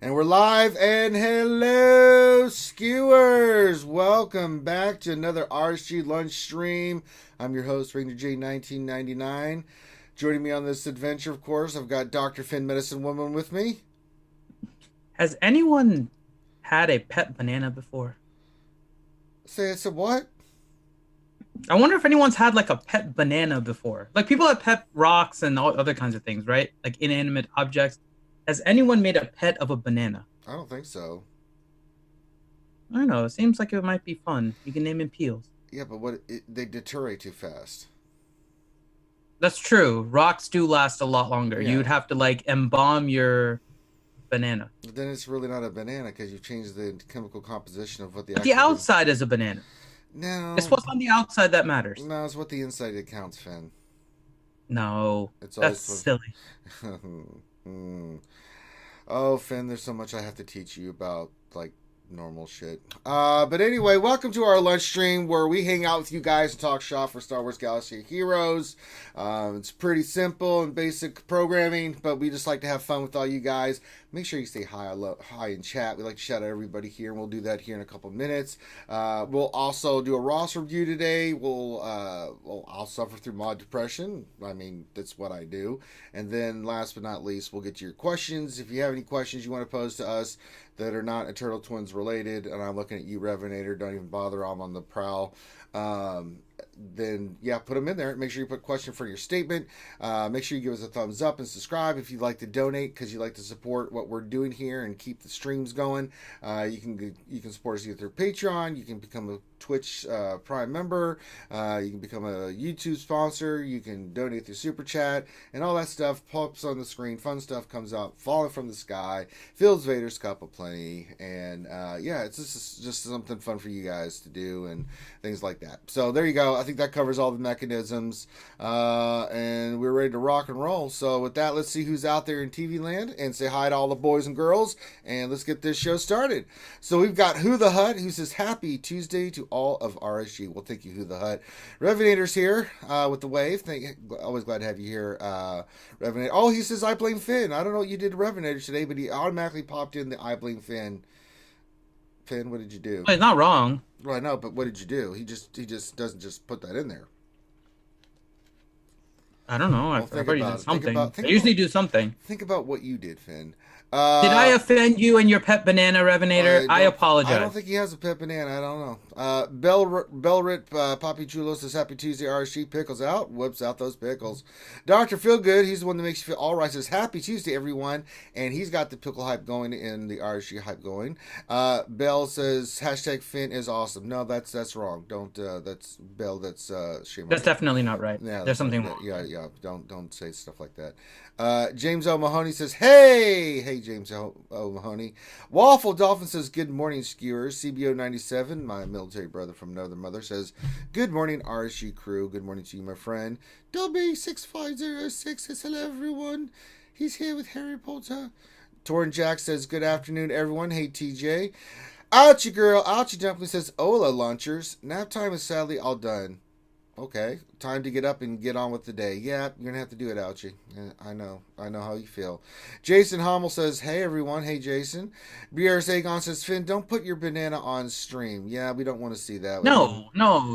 And we're live, and hello, skewers! Welcome back to another RSG lunch stream. I'm your host, Ranger J 1999. Joining me on this adventure, of course, I've got Dr. Finn Medicine Woman with me. Has anyone had a pet banana before? Say it's a what? I wonder if anyone's had like a pet banana before. Like people have pet rocks and all other kinds of things, right? Like inanimate objects. Has anyone made a pet of a banana? I don't think so. I don't know. It seems like it might be fun. You can name him Peels. Yeah, but they deteriorate too fast. That's true. Rocks do last a lot longer. Yeah. You'd have to like embalm your banana. But then it's really not a banana because you've changed the chemical composition of what the But the outside is a banana. No. It's what's on the outside that matters. No, it's what the inside that counts, Finn. No, that's silly. Oh, Finn, there's so much I have to teach you about, like, normal shit. But anyway, welcome to our lunch stream where we hang out with you guys and talk shop for Star Wars Galaxy of Heroes. It's pretty simple and basic programming, but we just like to have fun with all you guys. Make sure you say hi in chat. We like to shout out everybody here, and we'll do that here in a couple of minutes. We'll also do a Ross review today. I'll suffer through mod depression. I mean, that's what I do. And then last but not least, we'll get to your questions. If you have any questions you want to pose to us that are not Eternal Twins related, and I'm looking at you, Revenator, don't even bother, I'm on the prowl. Then yeah, put them in there. Make sure you put question for your statement. Make sure you give us a thumbs up and subscribe if you'd like to donate because you like to support what we're doing here and keep the streams going. You can support us either through Patreon. You can become a Twitch Prime member. You can become a YouTube sponsor. You can donate through Super Chat, and all that stuff pops on the screen. Fun stuff comes out, falling from the sky, fills Vader's cup of plenty, and yeah, it's just something fun for you guys to do and things like that. So there you go. I think that covers all the mechanisms, and we're ready to rock and roll. So with that, let's see who's out there in TV land and say hi to all the boys and girls, and let's get this show started. So we've got Who the Hut, who says happy Tuesday to all of RSG. Well, thank you, Who the Hut. Revenator's here with the wave. Always glad to have you here, Revenator. Oh, he says I blame Finn. I don't know what you did to Revenator today, but he automatically popped in the I blame Finn. Finn, what did you do? Well, it's not wrong. Well, I know, but what did you do? He just doesn't just put that in there. I don't know. I thought you did something. I usually do something. Think about what you did, Finn. Did I offend you and your pet banana, Revenator? I apologize. I don't think he has a pet banana. I don't know. Belrit Poppy Chulo says happy Tuesday, RSG. Pickles out. Whips out those pickles. Dr. Feelgood, he's the one that makes you feel all right, says happy Tuesday, everyone. And he's got the pickle hype going and the RSG hype going. Bell says hashtag Finn is awesome. No, that's wrong. Don't, that's Bell, that's shame. That's definitely not right. Yeah, there's something wrong. Yeah. Don't say stuff like that. James O'Mahony says, hey, James O'Mahony. Waffle Dolphin says, good morning, skewers. CBO 97, my military brother from another mother, says, good morning, RSG crew. Good morning to you, my friend. W6506 says, hello, everyone. He's here with Harry Potter. Torrin Jack says, good afternoon, everyone. Hey, TJ. Ouchie girl, Ouchie Dumpling says, hola, launchers. Nap time is sadly all done. Okay, time to get up and get on with the day. Yeah, you're gonna have to do it, Ouchie. Yeah, I know how you feel. Jason Hommel says, hey everyone, hey Jason. BRS Agon says, Finn, don't put your banana on stream. Yeah, we don't want to see that. No,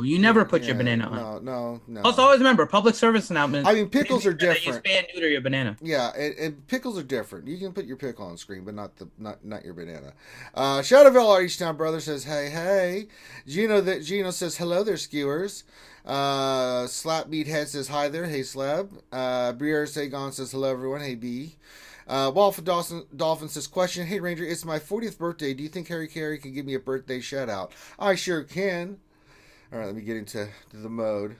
you never put your banana on. No. Also, always remember, public service announcement. I mean, pickles are different. You spay and neuter your banana. Yeah, and pickles are different. You can put your pickle on screen, but not your banana. Shadowville H-Town Brother says, hey. Gino says, hello there, skewers. Slap Meathead says hi there, hey Slab. Briere Sagon says hello everyone, hey B. Waffle Dolphin says question, hey Ranger, it's my 40th birthday. Do you think Harry Carey can give me a birthday shout out? I sure can. Alright, let me get into the mode.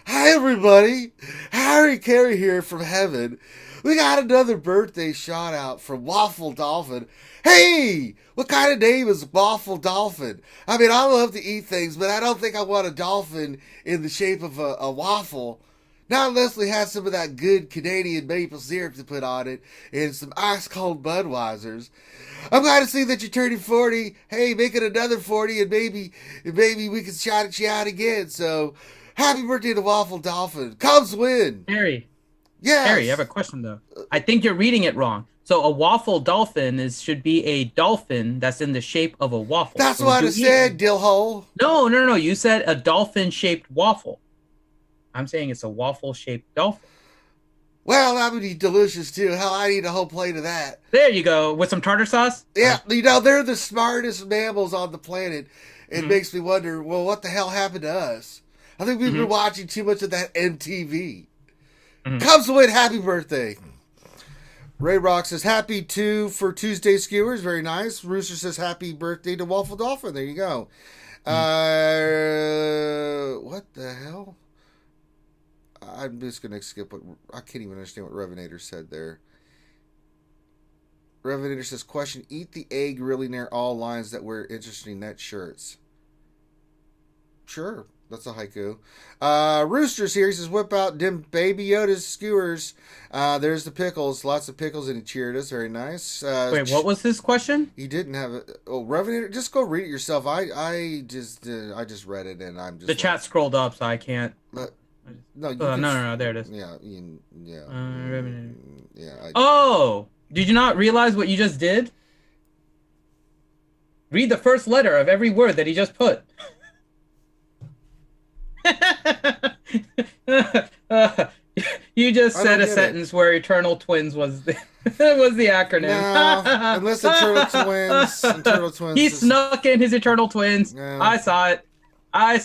Hi everybody, Harry Carey here from heaven. We got another birthday shout out from Waffle Dolphin. Hey, what kind of name is Waffle Dolphin? I mean, I love to eat things, but I don't think I want a dolphin in the shape of a waffle. Not unless we have some of that good Canadian maple syrup to put on it and some ice cold Budweisers. I'm glad to see that you're turning 40. Hey, make it another 40 and maybe we can shout you out again. So, happy birthday to Waffle Dolphin. Cubs win. Harry. Yes. Harry, I have a question though. I think you're reading it wrong. So a waffle dolphin should be a dolphin that's in the shape of a waffle. That's So what would I you said, eat? dillhole. No. You said a dolphin-shaped waffle. I'm saying it's a waffle-shaped dolphin. Well, that would be delicious too. Hell, I eat a whole plate of that. There you go, with some tartar sauce. Yeah, you know, they're the smartest mammals on the planet. It Mhm. makes me wonder, well, what the hell happened to us? I think we've been watching too much of that MTV. Cubs win, happy birthday. Ray Rock says, happy for Tuesday skewers. Very nice. Rooster says, happy birthday to Waffle Dolphin. There you go. What the hell? I'm just going to skip what... I can't even understand what Revenator said there. Revenator says, question, eat the egg really near all lines that wear interesting net shirts. Sure. That's a haiku. Rooster's here. He says, whip out dim Baby Yoda's skewers. There's the pickles. Lots of pickles, and he cheered us. Very nice. Wait, what was this question? He didn't have it. Oh, Revenator, just go read it yourself. I just read it, and I'm just... The chat scrolled up, so I can't. No, no. There it is. Yeah. Yeah. Oh! Did you not realize what you just did? Read the first letter of every word that he just put. You just said a sentence where Eternal Twins was the, was the acronym. No, unless Eternal Twins. He snuck in his Eternal Twins. No. I saw it. I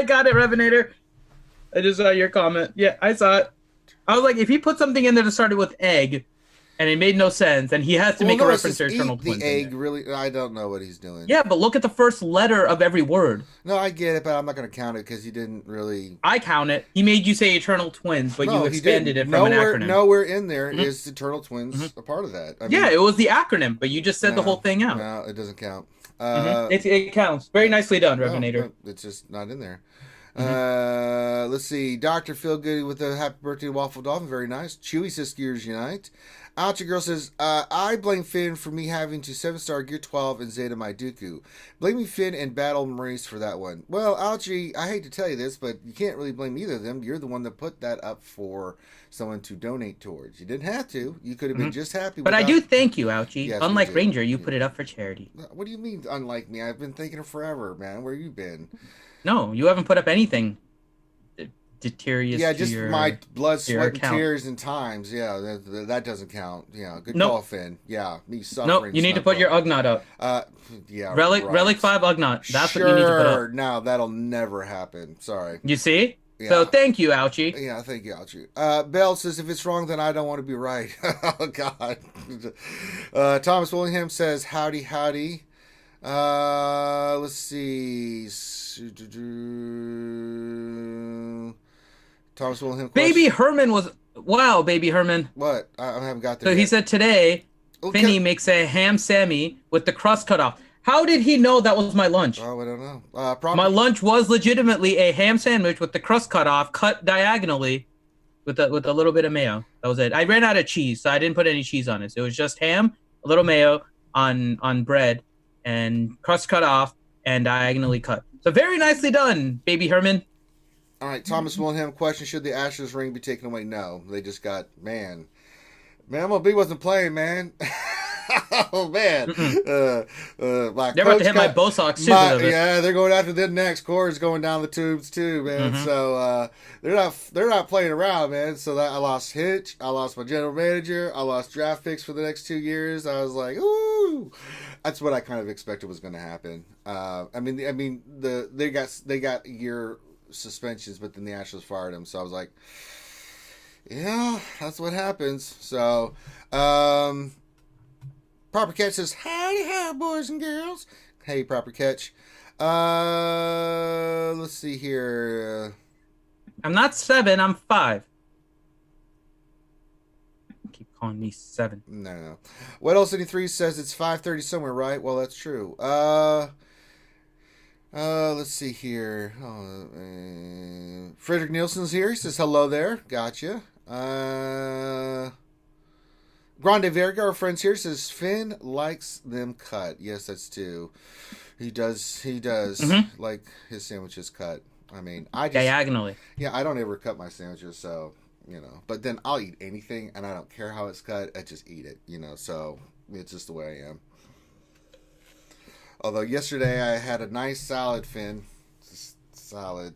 got it, Revenator. I just saw your comment. Yeah, I saw it. I was like, if he put something in there that started with egg, and it made no sense, and he has to make a reference to Eternal Twins. The egg, really? I don't know what he's doing. Yeah, but look at the first letter of every word. No, I get it, but I'm not going to count it because he didn't really... I count it. He made you say Eternal Twins, but you expanded it from an acronym. Nowhere in there is Eternal Twins a part of that. I mean, it was the acronym, but you just said the whole thing out. No, it doesn't count. It counts. Very nicely done, Revenator. No, it's just not in there. Let's see. Dr. Feelgood with a happy birthday to Waffle Dolphin. Very nice. Chewy says Gears Unite. Ouchie Girl says, I blame Finn for me having to 7-star Gear 12 and Zeta my Dooku. Blaming Finn and Battle Maurice for that one. Well, Ouchie, I hate to tell you this, but you can't really blame either of them. You're the one that put that up for someone to donate towards. You didn't have to. You could have been just happy. But I do thank you, Ouchie. Yes, unlike Ranger, you put it up for charity. What do you mean, unlike me? I've been thinking it forever, man. Where you been? No, you haven't put up anything. Deterious. Yeah, just my blood, sweat, and tears and times. Yeah, that doesn't count. Yeah, good call, Finn. Yeah, me suffering. Nope, you need to put your Ugnaught up. Yeah, Relic 5 Ugnaught. That's what you need to put up. No, that'll never happen. Sorry. You see? Yeah. So thank you, Ouchie. Yeah, thank you, Ouchie. Bell says, if it's wrong, then I don't want to be right. Oh, God. Thomas Willingham says, howdy. Let's see. Thomas Wilhelm. Baby Herman was... Wow, Baby Herman. What? I haven't got there yet. He said today, Finney makes a ham Sammy with the crust cut off. How did he know that was my lunch? Oh, I don't know. My lunch was legitimately a ham sandwich with the crust cut off, cut diagonally with a little bit of mayo. That was it. I ran out of cheese, so I didn't put any cheese on it. So it was just ham, a little mayo on bread, and crust cut off and diagonally cut. So very nicely done, Baby Herman. All right, Thomas Wilhelm question, should the Astros ring be taken away? No. They just got, man, MLB wasn't playing, man. Oh, man. They're about to hit my Bo Sox, too. Yeah, they're going after the next. Core's going down the tubes, too, man. So they're not playing around, man. So I lost Hitch. I lost my general manager. I lost draft picks for the next 2 years. I was like, ooh. That's what I kind of expected was going to happen. They got year suspensions, but then the Astros fired him. So I was like, yeah, that's what happens. So, Proper Catch says, howdy, hi, boys and girls. Hey, Proper Catch. Let's see here. I'm not 7, I'm 5. Keep calling me 7. No. What else? 83 says it's 5:30 somewhere, right? Well, that's true. Let's see here. Frederick Nielsen's here. He says, hello there. Gotcha. Grande Verga, our friend's here, says, Finn likes them cut. Yes, that's true. He does like his sandwiches cut. I mean, I just... Diagonally. Yeah, I don't ever cut my sandwiches, so... you know. But then I'll eat anything, and I don't care how it's cut. I just eat it, you know. So it's just the way I am. Although yesterday I had a nice salad, Finn. Just salad.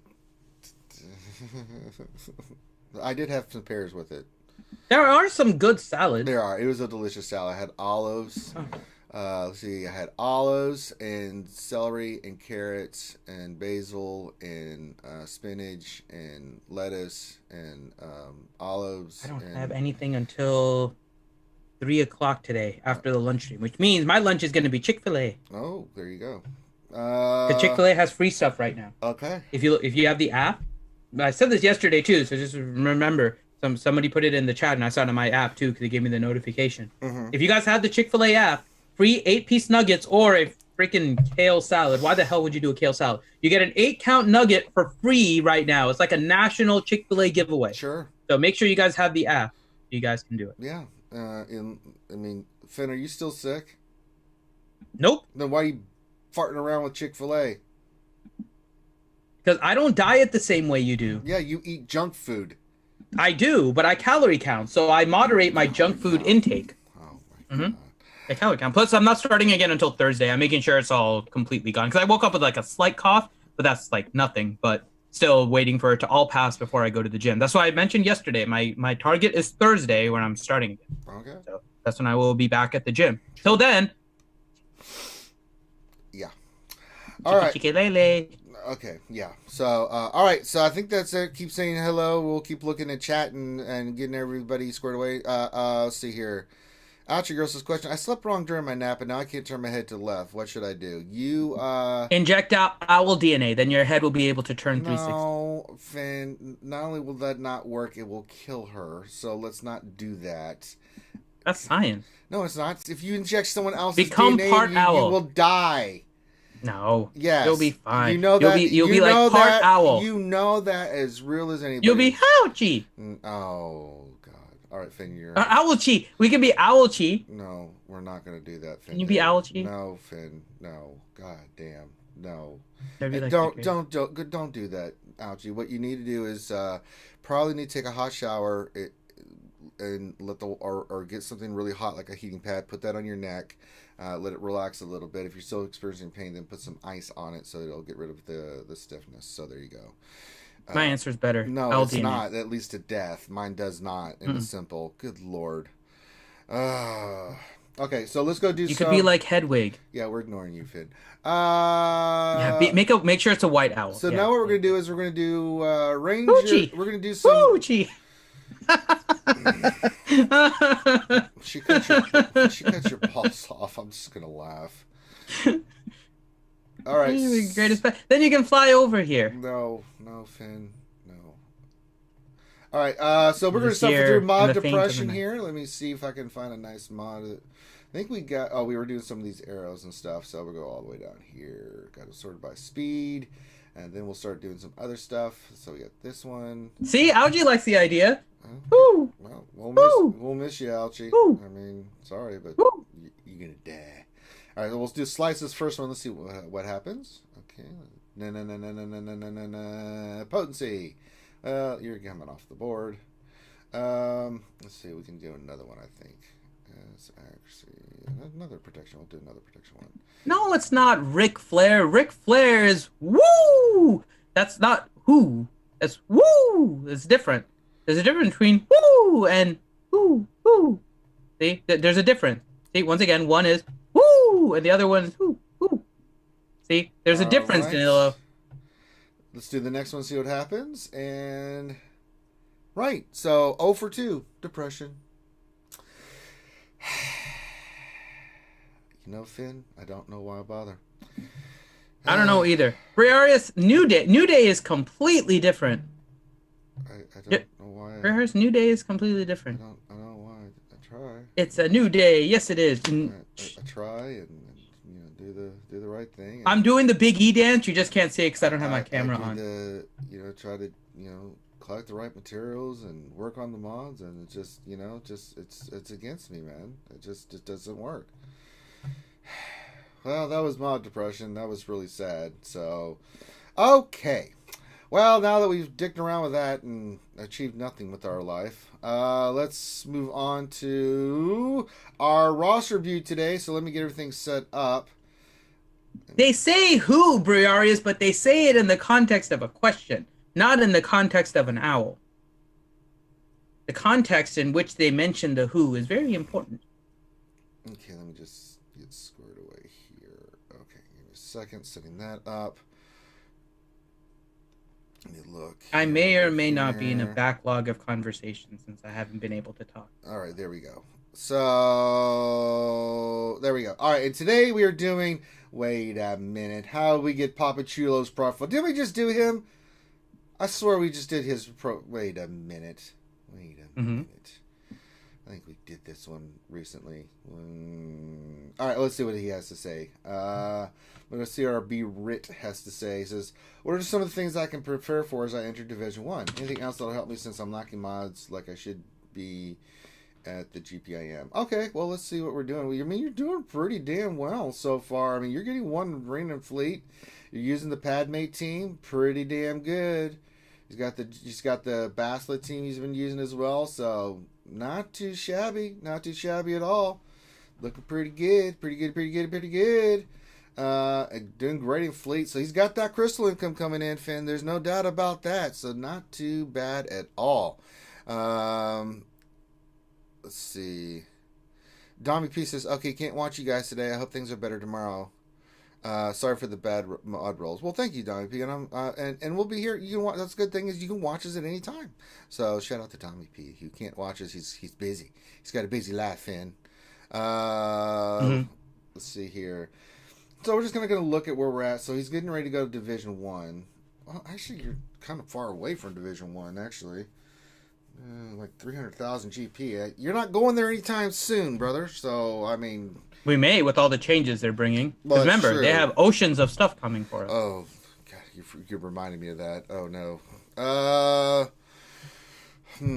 I did have some pears with it. There are some good salads. There are. It was a delicious salad. I had olives. Let's see. I had olives and celery and carrots and basil and spinach and lettuce and olives. I don't have anything until 3:00 today after the lunch stream, which means my lunch is going to be Chick-fil-A. Oh, there you go. Because Chick-fil-A has free stuff right now. Okay. If you have the app, I said this yesterday too, so just remember. Somebody put it in the chat, and I saw it on my app too because they gave me the notification. Mm-hmm. If you guys have the Chick-fil-A app, free 8-piece nuggets or a freaking kale salad. Why the hell would you do a kale salad? You get an 8-count nugget for free right now. It's like a national Chick-fil-A giveaway. Sure. So make sure you guys have the app. You guys can do it. Yeah. Finn, are you still sick? Nope. Then why are you farting around with Chick-fil-A? Because I don't diet the same way you do. Yeah, you eat junk food. I do, but I calorie count, so I moderate my junk food intake. Oh my God. I calorie count. Plus, I'm not starting again until Thursday. I'm making sure it's all completely gone because I woke up with like a slight cough, but that's like nothing. But still waiting for it to all pass before I go to the gym. That's why I mentioned yesterday. My target is Thursday when I'm starting again. Okay. So that's when I will be back at the gym. Till then. Yeah. All right. Chicky-lele. Okay, yeah. So, all right. So I think that's it. Keep saying hello. We'll keep looking at chat and getting everybody squared away. Let's see here. Ouchie Girl says, question. I slept wrong during my nap, and now I can't turn my head to the left. What should I do? You, inject out owl DNA. Then your head will be able to turn 360. No, Finn. Not only will that not work, it will kill her. So let's not do that. That's science. No, it's not. If you inject someone else's Become DNA, part owl. You will die. No. Yes. You'll be fine. You know that. You'll be like part owl. You know that as real as anybody. You'll be Ouchie. Oh, God. All right, Finn, you're... Owlchie. We can be Owlchie. No, we're not going to do that, Finn. Can you be Owlchie? No, Finn. No. God damn. No. Like don't do that, Ouchie. What you need to do is probably need to take a hot shower and or get something really hot like a heating pad. Put that on your neck. Let it relax a little bit. If you're still experiencing pain, then put some ice on it so it'll get rid of the stiffness. So there you go. My answer is better. No, LDNA. It's not. At least to death. Mine does not. And it's simple. Good Lord. Okay, so let's go do You could be like Hedwig. Yeah, we're ignoring you, Finn. Make sure it's a white owl. So now what we're going to do is we're going to do Ranger. Poochie. We're going to do some... Poochie. She cut your pulse off. I'm just gonna laugh. All right. Greatest pet. Then you can fly over here. No, Finn, no. All right. So we're gonna suffer through mod depression here. Let me see if I can find a nice mod. I think we got. Oh, we were doing some of these arrows and stuff. So we'll go all the way down here. Got it sorted by speed, and then we'll start doing some other stuff. So we got this one. See, Algie likes the idea. Woo! Well, we'll miss you, Alchie. Woo! I mean, sorry, but you're gonna die. All right, we'll do slice this first one. Let's see what happens. Okay, potency. You're coming off the board. Let's see. We can do another one. I think. Another protection. We'll do another protection one. No, it's not Ric Flair. Ric Flair is woo. That's not who. That's woo. It's different. There's a difference between woo and woo, woo. See, there's a difference. See, once again, one is woo, and the other one is woo, woo. See, there's a difference, right. Danilo. Let's do the next one, see what happens. And, right, so 0 for 2, depression. You know, Finn, I don't know why I bother. I don't know either. Briareus, New Day. New Day is completely different. I don't know why. Briareus, New Day is completely different. I don't know why. I try. It's a new day. Yes, it is. I try and do the right thing. I'm doing the Big E dance. You just can't see it because I don't have my camera on. Try to collect the right materials and work on the mods, and it just it's against me, man. It just doesn't work. Well, that was mod depression. That was really sad. So, okay. Well, now that we've dicked around with that and achieved nothing with our life, let's move on to our roster review today. So let me get everything set up. They say who, Briarius, but they say it in the context of a question, not in the context of an owl. The context in which they mention the who is very important. Okay, let me just get squared away here. Okay, give me a second, setting that up. Let me look. I may or may not be in a backlog of conversation since I haven't been able to talk. All right, there we go. So, there we go. All right, and today we are doing... Wait a minute. How did we get Papa Chulo's profile? Did we just do him? I swear we just did his pro... Wait a minute. Wait a minute. I think we did this one recently. All right, let's see what he has to say. We're going to see what our B-Rit has to say. He says, what are some of the things I can prepare for as I enter Division 1? Anything else that'll help me since I'm lacking mods like I should be at the GPIM? Okay, well, let's see what we're doing. I mean, you're doing pretty damn well so far. I mean, you're getting one Random Fleet. You're using the Padmate team. Pretty damn good. He's got the Baslet team he's been using as well, so not too shabby. Not too shabby at all. Looking pretty good. Pretty good. Doing great in Fleet. So he's got that crystal income coming in, Finn. There's no doubt about that. So not too bad at all. Let's see. Dommy P says, okay, can't watch you guys today. I hope things are better tomorrow. Sorry for the bad mod rolls. Well, thank you, Tommy P. And and we'll be here. You can watch. That's a good thing is you can watch us at any time. So shout out to Tommy P. Who can't watch us. He's busy. He's got a busy life, Finn. Let's see here. So we're just gonna look at where we're at. So he's getting ready to go to Division 1. Well, actually, you're kind of far away from Division 1, actually. Like 300,000 GP. You're not going there anytime soon, brother. So, I mean... We may, with all the changes they're bringing. Well, remember, true. They have oceans of stuff coming for us. Oh, God, you're reminding me of that. Oh, no. Well,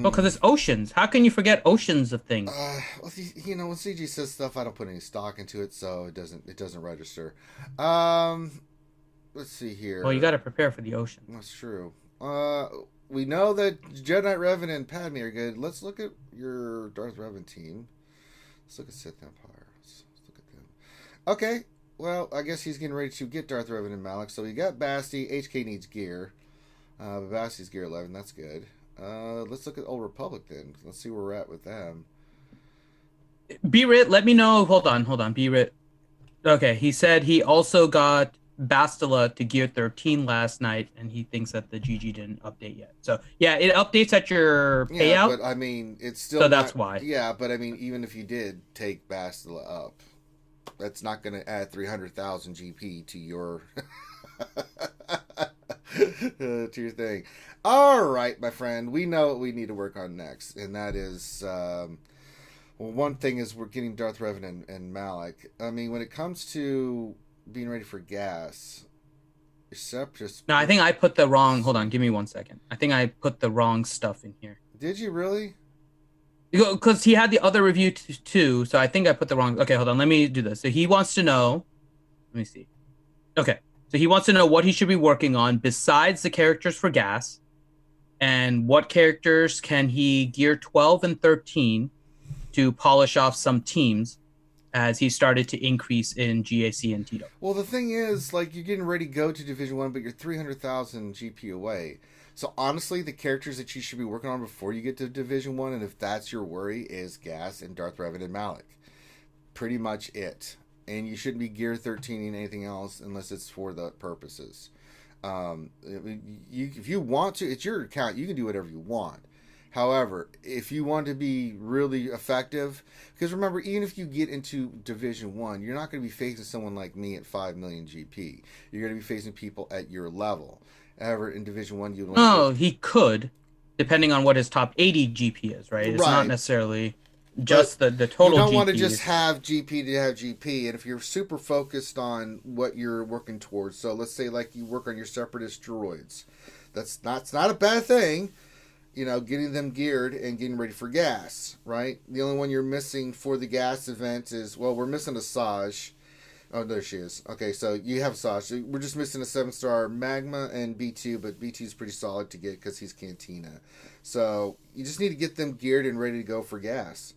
because it's oceans. How can you forget oceans of things? Well, you know, when CG says stuff, I don't put any stock into it, so it doesn't register. Let's see here. Well, you got to prepare for the ocean. That's true. We know that Jedi Knight Revan and Padme are good. Let's look at your Darth Revan team. Let's look at Sith Empire. Let's look at them. Okay. Well, I guess he's getting ready to get Darth Revan and Malak. So we got Basti. HK needs gear. But Basti's gear 11. That's good. Let's look at Old Republic then. Let's see where we're at with them. B-Rit, let me know. Hold on. B-Rit. Okay, he said he also got Bastila to Gear 13 last night, and he thinks that the GG didn't update yet. So, yeah, it updates at your payout. Yeah, but I mean, it's still so that's why. Yeah, but I mean, even if you did take Bastila up, that's not going to add 300,000 GP to your... to your thing. All right, my friend. We know what we need to work on next, and that is... well, one thing is we're getting Darth Revan and Malak. I mean, when it comes to being ready for gas, except just... No, I think I put the wrong... Hold on, give me 1 second. I think I put the wrong stuff in here. Did you really? Because he had the other review too, so I think I put the wrong... Okay, hold on, let me do this. So he wants to know... Let me see. Okay, so he wants to know what he should be working on besides the characters for gas, and what characters can he gear 12 and 13 to polish off some teams as he started to increase in GAC and Tito. Well, the thing is, like, you're getting ready to go to Division 1, but you're 300,000 GP away. So, honestly, the characters that you should be working on before you get to Division 1, and if that's your worry, is Gas and Darth Revan and Malak. Pretty much it. And you shouldn't be Gear 13 and anything else unless it's for the purposes. If you want to, it's your account. You can do whatever you want. However, if you want to be really effective, because remember, even if you get into Division 1, you're not going to be facing someone like me at 5 million GP. You're going to be facing people at your level. However, in Division 1, you don't... Oh, he could, depending on what his top 80 GP is, right? It's not necessarily just the total GP. You don't want to just have GP to have GP, and if you're super focused on what you're working towards, so let's say like you work on your Separatist droids, that's not a bad thing. You know, getting them geared and getting ready for gas, right? The only one you're missing for the gas event is, well, we're missing Asajj. Oh, there she is. Okay, so you have Sash. We're just missing a 7-star Magma and B2, but B2 is pretty solid to get because he's Cantina. So you just need to get them geared and ready to go for gas.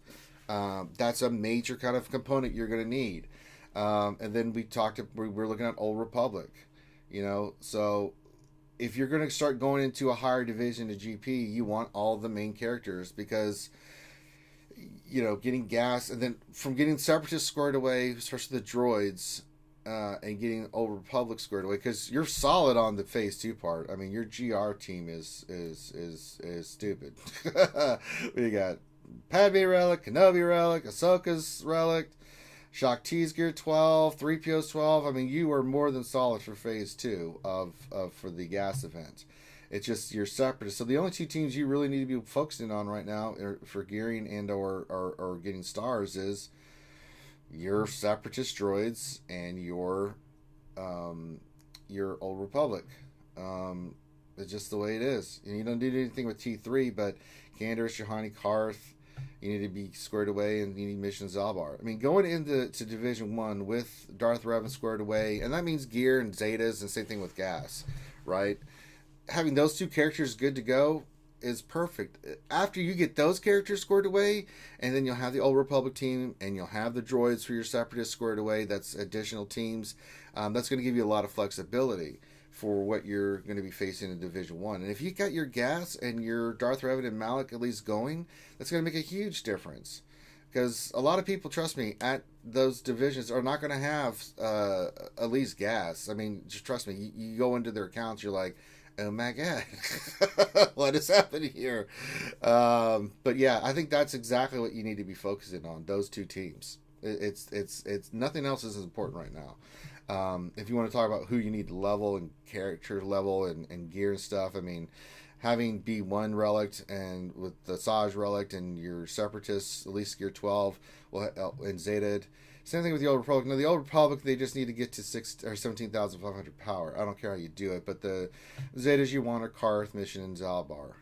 That's a major kind of component you're going to need. And then we're looking at Old Republic. So if you're going to start going into a higher division of GP, you want all the main characters because getting gas, and then from getting Separatists squared away, especially the droids, and getting Old Republic squared away, because you're solid on the Phase 2 part. I mean, your GR team is stupid. We got Padme Relic, Kenobi Relic, Ahsoka's Relic, Shaak T's Gear 12, 3PO's 12. I mean, you are more than solid for Phase 2 for the gas event. It's just your Separatists. So the only two teams you really need to be focusing on right now for gearing and or getting stars is your Separatist droids and your Old Republic. It's just the way it is. And you don't do anything with T3, but Canderous, Yohani, Karth, you need to be squared away, and you need Mission Zalbar. I mean, going into Division 1 with Darth Revan squared away, and that means gear and Zetas, and same thing with gas, right? Having those two characters good to go is perfect. After you get those characters squared away, and then you'll have the Old Republic team, and you'll have the droids for your Separatists squared away. That's additional teams. That's going to give you a lot of flexibility for what you're going to be facing in Division 1. And if you got your gas and your Darth Revan and Malak at least going, that's going to make a huge difference. Because a lot of people, trust me, at those divisions are not going to have at least gas. I mean, just trust me. You go into their accounts, you're like, oh my god, what is happening here? But yeah, I think that's exactly what you need to be focusing on, those two teams. It's nothing else is important right now. If you want to talk about who you need to level and character level and gear and stuff, I mean, having B1 relic and with the Saj relic and your Separatists, at least gear 12, and Zeta. Same thing with the Old Republic. Now, the Old Republic, they just need to get to 17,500 power. I don't care how you do it, but the Zetas you want are Karth, Mission, and Zalbar.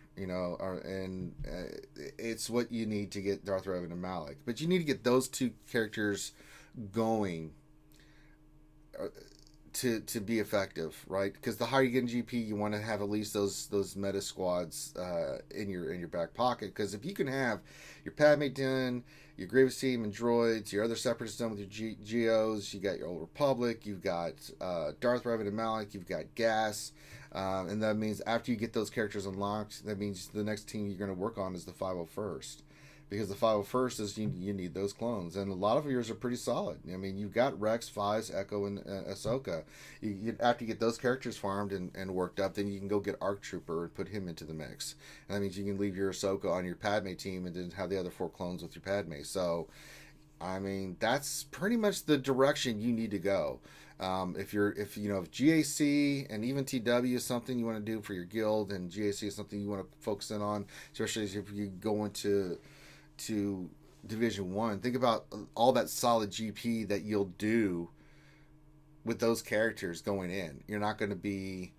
It's what you need to get Darth Revan and Malak. But you need to get those two characters going to be effective, right? Because the higher you get in GP, you want to have at least those meta squads in your back pocket. Because if you can have your Padme done, your Grievous team and droids, your other Separatists done with your Geos, you got your Old Republic, you've got Darth Revan and Malak, you've got gas, and that means after you get those characters unlocked, that means the next team you're going to work on is the 501st. Because the 501st is you need those clones, and a lot of yours are pretty solid. I mean, you've got Rex, Fives, Echo, and Ahsoka. You after you get those characters farmed and worked up, then you can go get Arc Trooper and put him into the mix. And that means you can leave your Ahsoka on your Padme team and then have the other 4 clones with your Padme. So, I mean, that's pretty much the direction you need to go. If GAC and even TW is something you want to do for your guild, and GAC is something you want to focus in on, especially if you go into Division 1, think about all that solid GP that you'll do with those characters going in. You're not going to be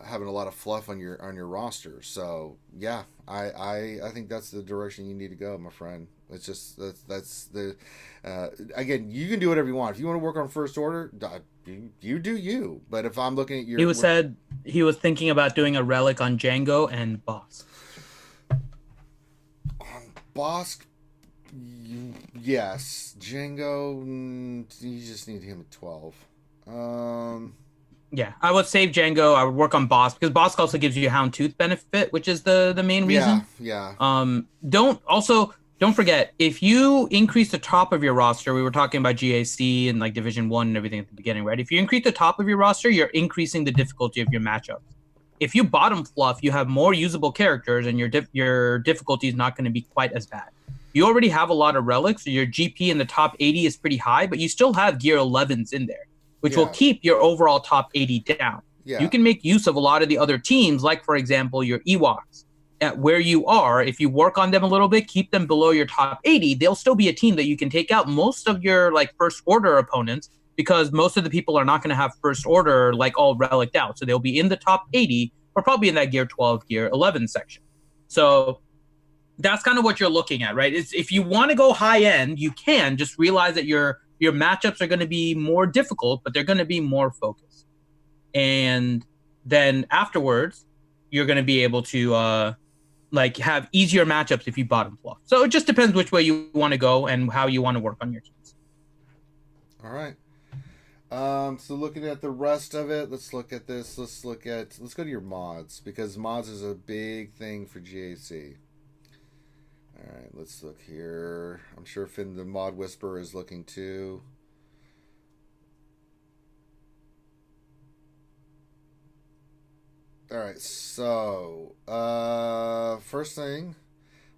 having a lot of fluff on your roster. So yeah, I think that's the direction you need to go, my friend. It's just that's the again, you can do whatever you want. If you want to work on First Order, you do you. But if I'm looking at your, he was thinking about doing a relic on Django and Bosk. Bosk, yes. Django, you just need him at 12. Yeah, I would save Django. I would work on Bosk because Bosk also gives you a Houndtooth benefit, which is the main reason. Yeah. Don't forget, if you increase the top of your roster, we were talking about GAC and like Division 1 and everything at the beginning, right? If you increase the top of your roster, you're increasing the difficulty of your matchups. If you bottom fluff, you have more usable characters, and your difficulty is not going to be quite as bad. You already have a lot of relics, so your GP in the top 80 is pretty high, but you still have gear 11s in there, which will keep your overall top 80 down. Yeah. You can make use of a lot of the other teams, like, for example, your Ewoks. At where you are, if you work on them a little bit, keep them below your top 80, they'll still be a team that you can take out most of your like First Order opponents, because most of the people are not going to have First Order like all reliced out. So they'll be in the top 80 or probably in that gear 12, gear 11 section. So that's kind of what you're looking at, right? If you want to go high end, you can just realize that your your matchups are going to be more difficult, but they're going to be more focused. And then afterwards, you're going to be able to have easier matchups if you bottom fluff. So it just depends which way you want to go and how you want to work on your teams. All right. So looking at the rest of it, let's look at this. Let's go to your mods, because mods is a big thing for GAC. All right, let's look here. I'm sure Finn the Mod Whisperer is looking too. All right, so first thing,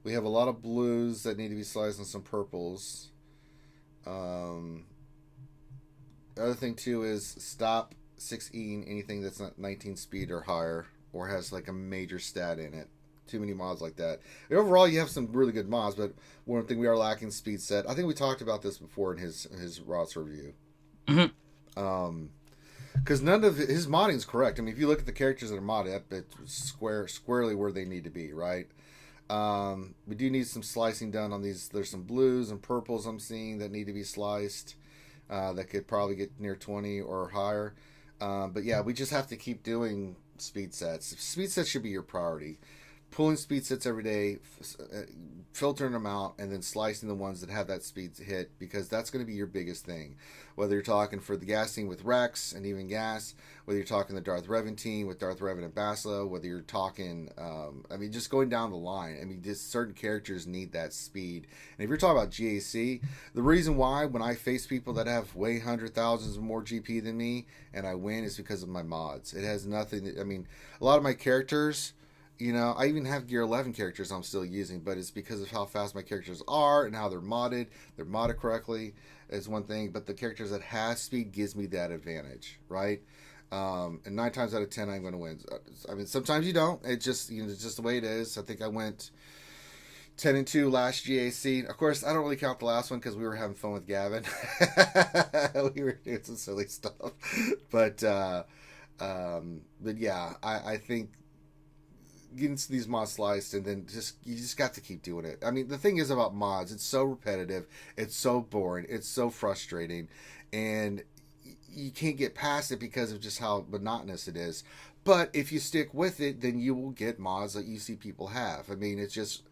we have a lot of blues that need to be sliced and some purples. The other thing too is stop 6E anything that's not 19 speed or higher, or has like a major stat in it. Too many mods like that. And overall, you have some really good mods, but one thing we are lacking speed set. I think we talked about this before in his roster review. Mm-hmm. Because none of his modding is correct. I mean, if you look at the characters that are modded, it's squarely where they need to be, right? We do need some slicing done on these. There's some blues and purples I'm seeing that need to be sliced. That could probably get near 20 or higher. But yeah, we just have to keep doing speed sets. Speed sets should be your priority. Pulling speed sets every day, filtering them out, and then slicing the ones that have that speed hit, because that's going to be your biggest thing. Whether you're talking for the gas team with Rex and even Gas, whether you're talking the Darth Revan team with Darth Revan and Basila, whether you're talking, just going down the line. I mean, just certain characters need that speed. And if you're talking about GAC, the reason why when I face people that have way hundred thousands more GP than me and I win is because of my mods. It has nothing. A lot of my characters. I even have Gear 11 characters I'm still using, but it's because of how fast my characters are and how they're modded. They're modded correctly is one thing, but the characters that have speed gives me that advantage, right? And 9 times out of 10, I'm going to win. I mean, sometimes you don't. It's just the way it is. I think I went 10-2 last GAC. Of course, I don't really count the last one because we were having fun with Gavin. We were doing some silly stuff, but yeah, I think getting these mods sliced, and then you just got to keep doing it. I mean, the thing is about mods, it's so repetitive, it's so boring, it's so frustrating, and you can't get past it because of just how monotonous it is. But if you stick with it, then you will get mods that you see people have. I mean, it's just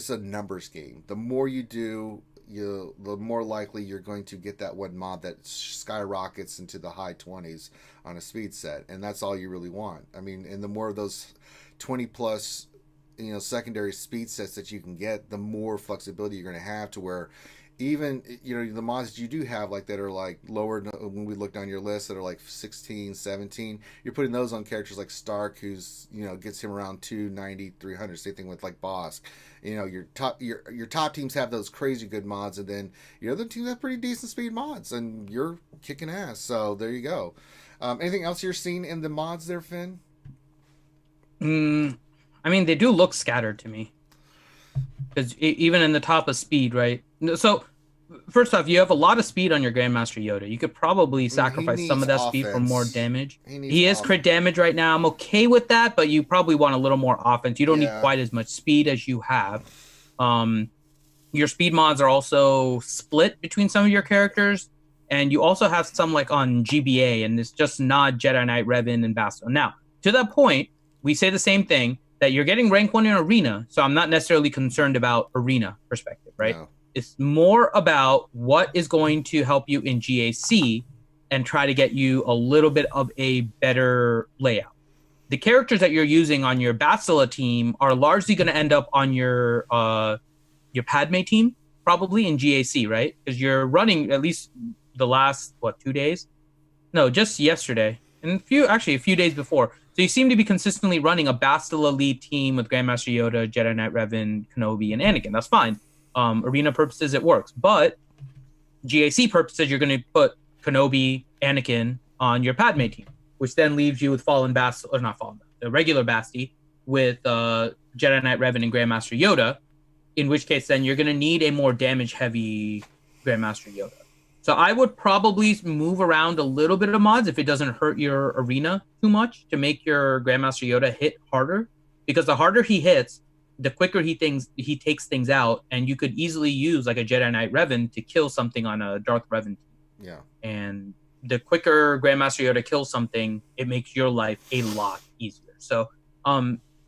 a numbers game. The more you do, the more likely you're going to get that one mod that skyrockets into the high 20s on a speed set, and that's all you really want. I mean, and the more of those 20 plus secondary speed sets that you can get, the more flexibility you're going to have, to where even the mods that you do have like that are like lower, when we look down your list, that are like 16, 17, you're putting those on characters like Stark, who's gets him around 290, 300. Same thing with like Bosk. Your top teams have those crazy good mods, and then your other teams have pretty decent speed mods, and you're kicking ass. So there you go. Anything else you're seeing in the mods there, Finn? I mean, they do look scattered to me, because even in the top of speed, right? So first off, you have a lot of speed on your Grandmaster Yoda. You could probably sacrifice some of that speed for more damage. He is crit damage right now. I'm okay with that, but you probably want a little more offense. You don't need quite as much speed as you have. Your speed mods are also split between some of your characters, and you also have some like on GBA, and it's just not Jedi Knight, Revan, and Bastion. Now, to that point, we say the same thing, that you're getting rank 1 in Arena, so I'm not necessarily concerned about Arena perspective, right? No. It's more about what is going to help you in GAC and try to get you a little bit of a better layout. The characters that you're using on your Basila team are largely going to end up on your Padme team, probably in GAC, right? Because you're running at least the last, 2 days? No, just yesterday. And a few days before. So you seem to be consistently running a Bastila lead team with Grandmaster Yoda, Jedi Knight Revan, Kenobi, and Anakin. That's fine. Arena purposes, it works. But GAC purposes, you're going to put Kenobi, Anakin on your Padme team, which then leaves you with the regular Basti with Jedi Knight Revan and Grandmaster Yoda, in which case then you're going to need a more damage-heavy Grandmaster Yoda. So I would probably move around a little bit of mods if it doesn't hurt your arena too much, to make your Grandmaster Yoda hit harder. Because the harder he hits, the quicker he takes things out, and you could easily use like a Jedi Knight Revan to kill something on a Darth Revan team. Yeah. And the quicker Grandmaster Yoda kills something, it makes your life a lot easier. So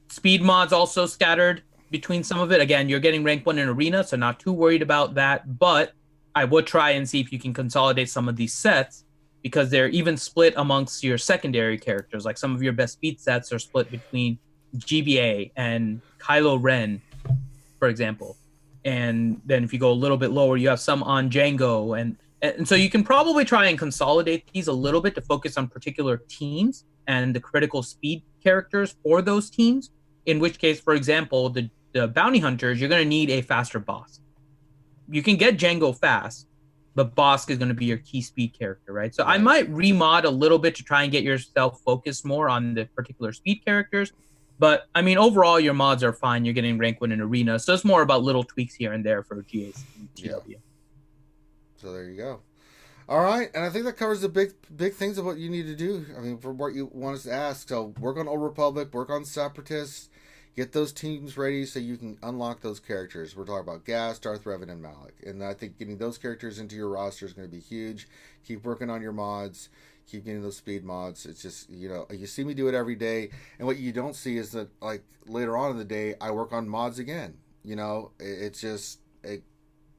speed mods also scattered between some of it. Again, you're getting rank 1 in arena, so not too worried about that, but I would try and see if you can consolidate some of these sets, because they're even split amongst your secondary characters. Like some of your best speed sets are split between GBA and Kylo Ren, for example. And then if you go a little bit lower, you have some on Django. And so you can probably try and consolidate these a little bit to focus on particular teams and the critical speed characters for those teams. In which case, for example, the bounty hunters, you're going to need a faster boss. You can get Django fast, but Bosk is going to be your key speed character, right? So I might remod a little bit to try and get yourself focused more on the particular speed characters. But, I mean, overall, your mods are fine. You're getting rank 1 in arena. So it's more about little tweaks here and there for GAC and TW. Yeah. So there you go. All right. And I think that covers the big things of what you need to do. I mean, for what you want us to ask. So work on Old Republic, work on Separatists. Get those teams ready so you can unlock those characters. We're talking about Gas, Darth Revan, and Malik. And I think getting those characters into your roster is going to be huge. Keep working on your mods. Keep getting those speed mods. It's just, you see me do it every day. And what you don't see is that, like, later on in the day, I work on mods again. It's just,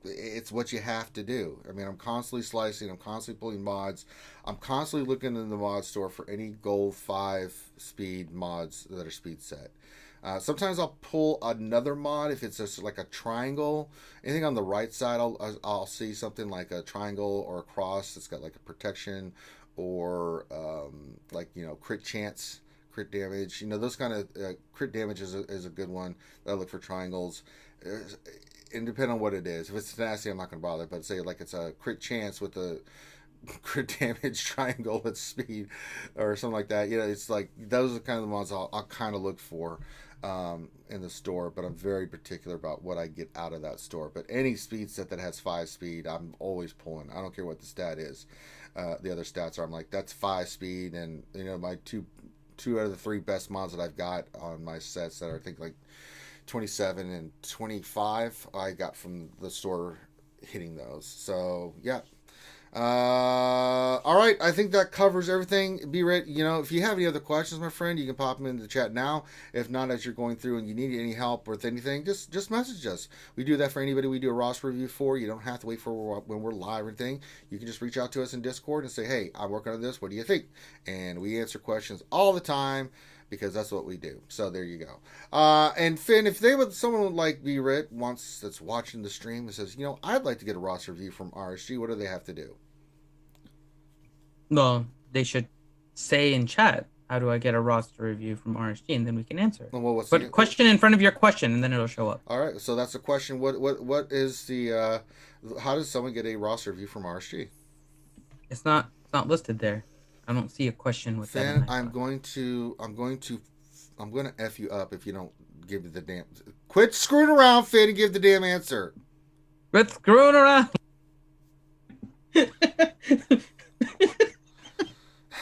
it's what you have to do. I mean, I'm constantly slicing. I'm constantly pulling mods. I'm constantly looking in the mod store for any gold 5 speed mods that are speed set. Sometimes I'll pull another mod if it's just like a triangle. Anything on the right side, I'll see something like a triangle or a cross that's got like a protection or crit chance, crit damage. Those kind of crit damage is a good one. I look for triangles. And depending on what it is. If it's nasty, I'm not going to bother. But say like it's a crit chance with a crit damage triangle at speed or something like that. It's like those are kind of the ones I'll kind of look for in the store, but I'm very particular about what I get out of that store. But any speed set that has 5 speed, I'm always pulling. I don't care what the stat is. The other stats are, I'm like, that's 5 speed, and my two out of the 3 best mods that I've got on my sets that are, I think, like 27 and 25, I got from the store hitting those. So yeah. All right, I think that covers everything. Be ready. If you have any other questions, my friend, you can pop them into the chat now. If not, as you're going through and you need any help with anything, just message us. We do that for anybody we do a roster review for. You don't have to wait for when we're live or anything. You can just reach out to us in Discord and say, hey, I'm working on this. What do you think? And we answer questions all the time, because that's what we do. So there you go. And Finn, if someone like B-Rit that's watching the stream and says, I'd like to get a roster review from RSG, what do they have to do? Well, they should say in chat, how do I get a roster review from RSG? And then we can answer. Well, but question in front of your question, and then it'll show up. All right. So that's the question. What is the, how does someone get a roster review from RSG? It's not listed there. I don't see a question with Finn, that. I'm going to F you up if you don't give me the damn. Quit screwing around, Finn, and give the damn answer. Quit screwing around.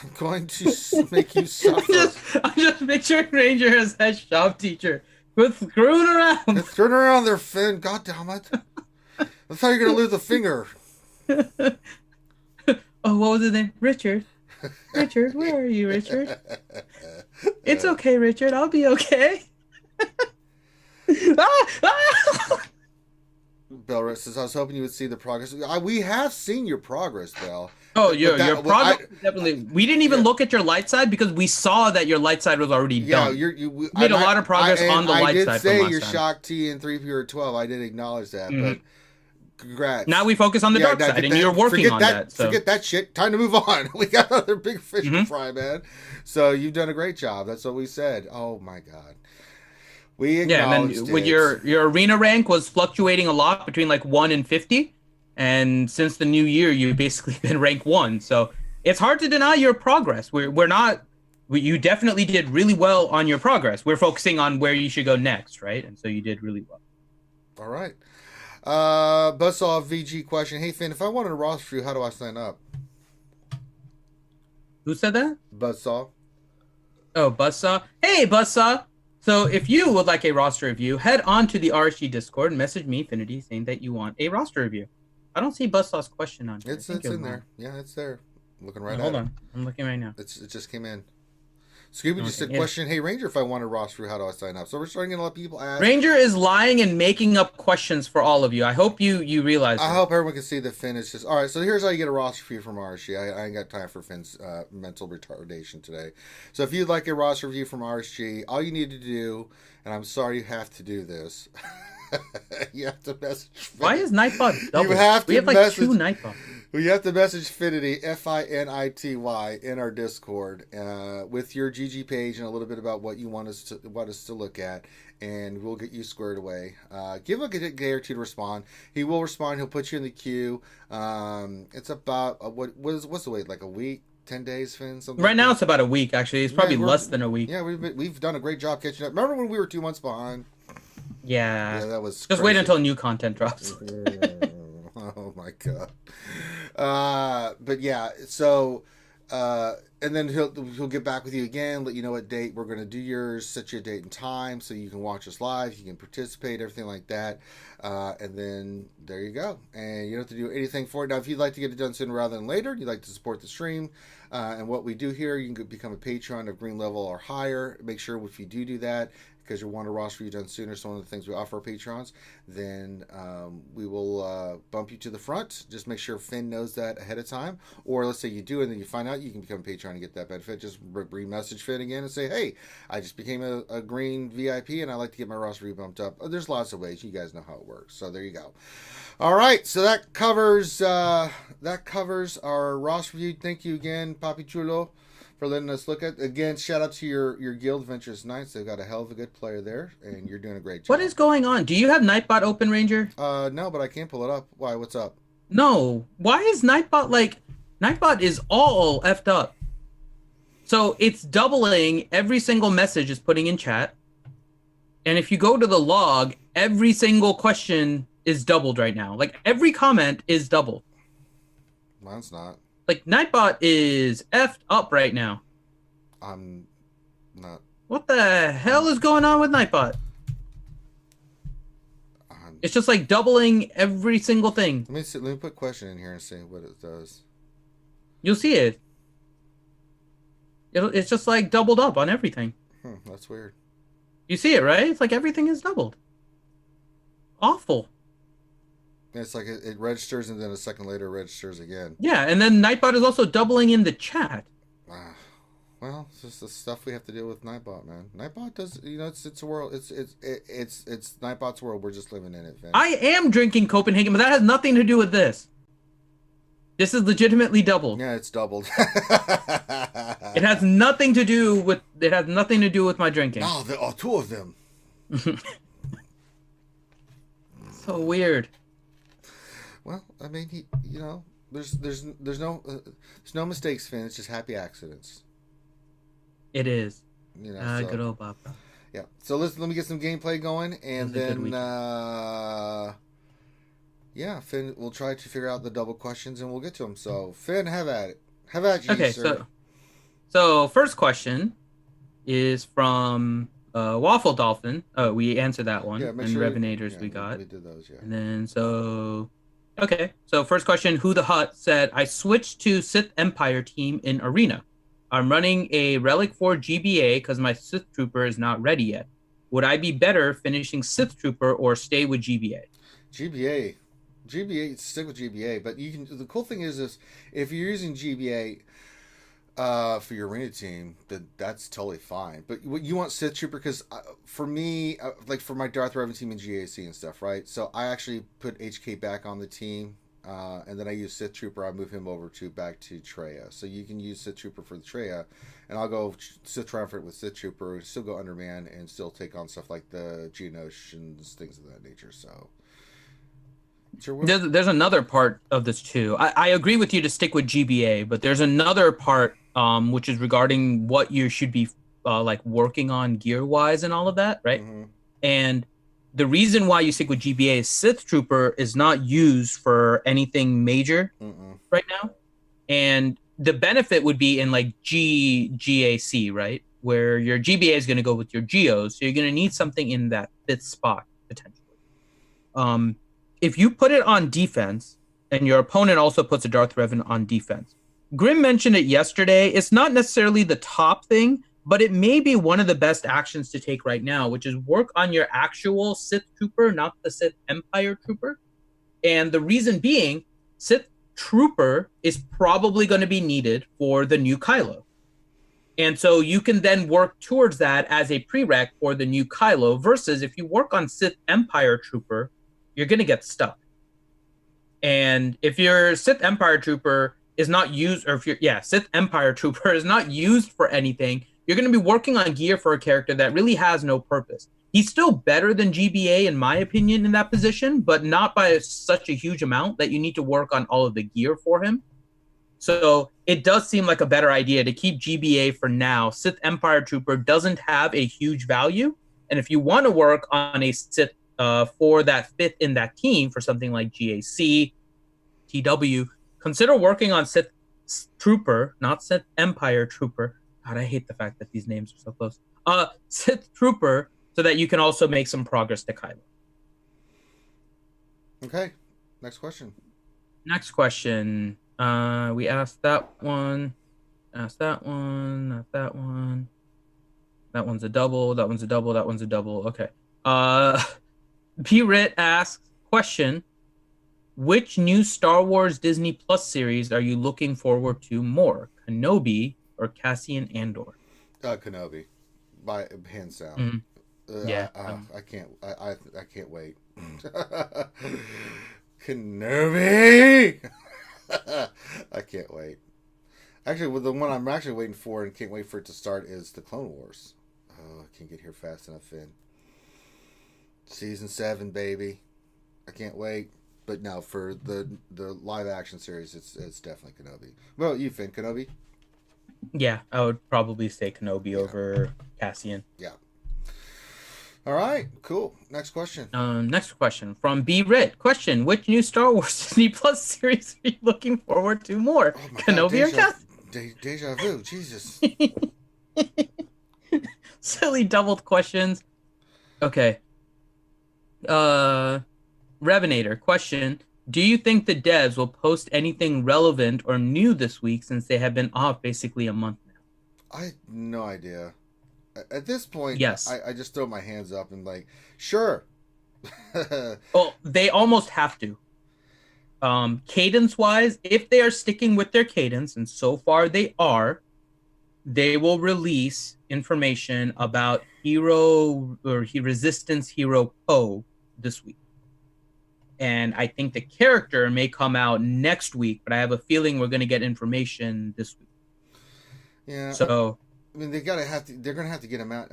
I'm going to make you suffer. I'm just picturing Ranger as head shop teacher. Quit screwing around. Quit screwing around there, Finn. God damn it. That's how you're going to lose a finger. Oh, what was his name? Richard. Richard, where are you, Richard? It's okay, Richard. I'll be okay. Bell says, I was hoping you would see the progress. We have seen your progress, Bell. Oh, your progress definitely. We didn't even look at your light side because we saw that your light side was already done. You made a lot of progress on the light side. I did say your Shock T and 3P or 12. I did acknowledge that, but congrats. Now we focus on the dark side, and you're working on that. So. Forget that shit. Time to move on. We got other big fish to fry, man. So you've done a great job. That's what we said. Oh my God. We acknowledged and then with your arena rank was fluctuating a lot between like 1 and 50, and since the new year you've basically been rank 1. So it's hard to deny your progress. You definitely did really well on your progress. We're focusing on where you should go next, right? And so you did really well. All right. Buzzsaw VG question. Hey Finn, if I wanted a roster review, how do I sign up? Who said that? Buzzsaw. Oh, Buzzsaw. Hey, Buzzsaw. So if you would like a roster review, head on to the RSG Discord and message me, Infinity, saying that you want a roster review. I don't see Buzzsaw's question on here. It's in there. Yeah, it's there. I'm looking right at it. Hold on. I'm looking right now. It just came in. Scooby just said, question, hey, Ranger, if I want a roster, how do I sign up? So we're starting to let people ask. Ranger is lying and making up questions for all of you. I hope you realize I hope everyone can see that Finn is just... All right, so here's how you get a roster review from RSG. I ain't got time for Finn's mental retardation today. So if you'd like a roster review from RSG, all you need to do, and I'm sorry you have to do this, you have to message Finn. Why is Nightbot double? We have like message, 2 Nightbots. You have to message Finity, Finity, in our Discord with your GG page and a little bit about what you want us to look at, and we'll get you squared away. Give him a day or two to respond. He will respond. He'll put you in the queue. It's about what's the wait, like a week? 10 days, Finn? Something right now it's about a week, actually. It's probably less than a week. Yeah, we've done a great job catching up. Remember when we were 2 months behind? Yeah. Yeah, that was just crazy. Wait until new content drops. Oh my god. But yeah, so and then he'll get back with you again, let you know what date we're going to do yours, set you a date and time so you can watch us live, you can participate, everything like that. And then there you go. And you don't have to do anything for it. Now, if you'd like to get it done sooner rather than later, you'd like to support the stream and what we do here, you can become a Patreon of green level or higher. Make sure if you do that, because you want a roster review done sooner, so one of the things we offer our patrons, then we will bump you to the front. Just make sure Finn knows that ahead of time. Or let's say you do, and then you find out, you can become a patron and get that benefit. Just re-message Finn again and say, hey, I just became a green VIP, and I like to get my roster review bumped up. There's lots of ways. You guys know how it works. So there you go. All right, so that covers our roster review. Thank you again, Papi Chulo, for letting us look at. Again, shout out to your guild, Venturous Knights. They've got a hell of a good player there, and you're doing a great job. What is going on? Do you have Nightbot open, Ranger? No, but I can't pull it up. Why? What's up? No. Why is Nightbot Nightbot is all effed up. So it's doubling every single message it's putting in chat. And if you go to the log, every single question is doubled right now. Like every comment is doubled. Mine's not. Like, Nightbot is effed up right now. I'm not. What the hell is going on with Nightbot? It's just like doubling every single thing. Let me put question in here and see what it does. You'll see it. It's just like doubled up on everything. That's weird. You see it, right? It's like everything is doubled. Awful. It's like it registers and then a second later it registers again. Yeah, and then Nightbot is also doubling in the chat. Well, it's just the stuff we have to deal with Nightbot, man. Nightbot does, it's a world. It's Nightbot's world. We're just living in it, man. I am drinking Copenhagen, but that has nothing to do with this. This is legitimately doubled. Yeah, it's doubled. It has nothing to do with my drinking. No, there are 2 of them. So weird. Well, I mean, there's no mistakes, Finn. It's just happy accidents. It is. Good old Bob. Yeah. So let me get some gameplay going, and then Finn, we'll try to figure out the double questions, and we'll get to them. So Finn, have at it. Have at you, okay, sir. So first question is from Waffle Dolphin. Oh, we answered that one. Yeah, and Revenators we got. We did those, yeah. And then okay. So first question, Who the Hut said, I switched to Sith Empire team in Arena. I'm running a Relic 4 GBA because my Sith Trooper is not ready yet. Would I be better finishing Sith Trooper or stay with GBA? GBA, stick with GBA. But you can. The cool thing is if you're using GBA for your arena team, that's totally fine. But you want Sith Trooper because for me, like for my Darth Revan team in GAC and stuff, right? So I actually put HK back on the team. And then I use Sith Trooper. I move him over back to Treya. So you can use Sith Trooper for the Treya, and I'll go Sith Triumphant with Sith Trooper. Still go Underman and still take on stuff like the Geonosh and things of that nature. So there's another part of this too. I agree with you to stick with GBA, but there's another part which is regarding what you should be like working on gear wise and all of that, right? Mm-hmm. And the reason why you stick with GBA is Sith Trooper is not used for anything major right now. And the benefit would be in like GAC, right? where your GBA is going to go with your Geos. So you're going to need something in that 5th spot, potentially. If you put it on defense, and your opponent also puts a Darth Revan on defense, Grim mentioned it yesterday. It's not necessarily the top thing, but it may be one of the best actions to take right now, which is work on your actual Sith Trooper, not the Sith Empire Trooper. And the reason being, Sith Trooper is probably going to be needed for the new Kylo. And so you can then work towards that as a prereq for the new Kylo, versus if you work on Sith Empire Trooper, you're going to get stuck. And if your Sith Empire Trooper is not used, or if Sith Empire Trooper is not used for anything, you're going to be working on gear for a character that really has no purpose. He's still better than GBA, in my opinion, in that position, but not by such a huge amount that you need to work on all of the gear for him. So it does seem like a better idea to keep GBA for now. Sith Empire Trooper doesn't have a huge value. And if you want to work on a Sith for that 5th in that team for something like GAC, TW, consider working on Sith Trooper, not Sith Empire Trooper. God, I hate the fact that these names are so close. Sith Trooper, so that you can also make some progress to Kylo. Okay, next question. Next question. We asked that one. Asked that one. Not that one. That one's a double. That one's a double. That one's a double. Okay. P-Rit asks, question, which new Star Wars Disney Plus series are you looking forward to more? Kenobi or Cassian Andor? Kenobi, by hands down. Mm-hmm. I can't wait. Kenobi. I can't wait. Actually, well, the one I'm actually waiting for and can't wait for it to start is the Clone Wars. Oh, I can't get here fast enough, Finn. Season 7, baby. I can't wait. But no, for the live action series, it's definitely Kenobi. Well, you, Finn, Kenobi? Yeah, I would probably say Kenobi over Cassian. Yeah. All right, cool. Next question. Next question from B. Rit. Question, which new Star Wars Disney Plus series are you looking forward to more? Oh Kenobi or Cassian? Deja vu, Jesus. Silly doubled questions. Okay. Revenator, question, do you think the devs will post anything relevant or new this week since they have been off basically a month now? I have no idea. At this point, yes. I just throw my hands up and like, sure. Well, they almost have to. Cadence-wise, if they are sticking with their cadence, and so far they are, they will release information about Resistance Hero Poe this week. And I think the character may come out next week, but I have a feeling we're going to get information this week. Yeah. So I mean, they're gonna have to get him out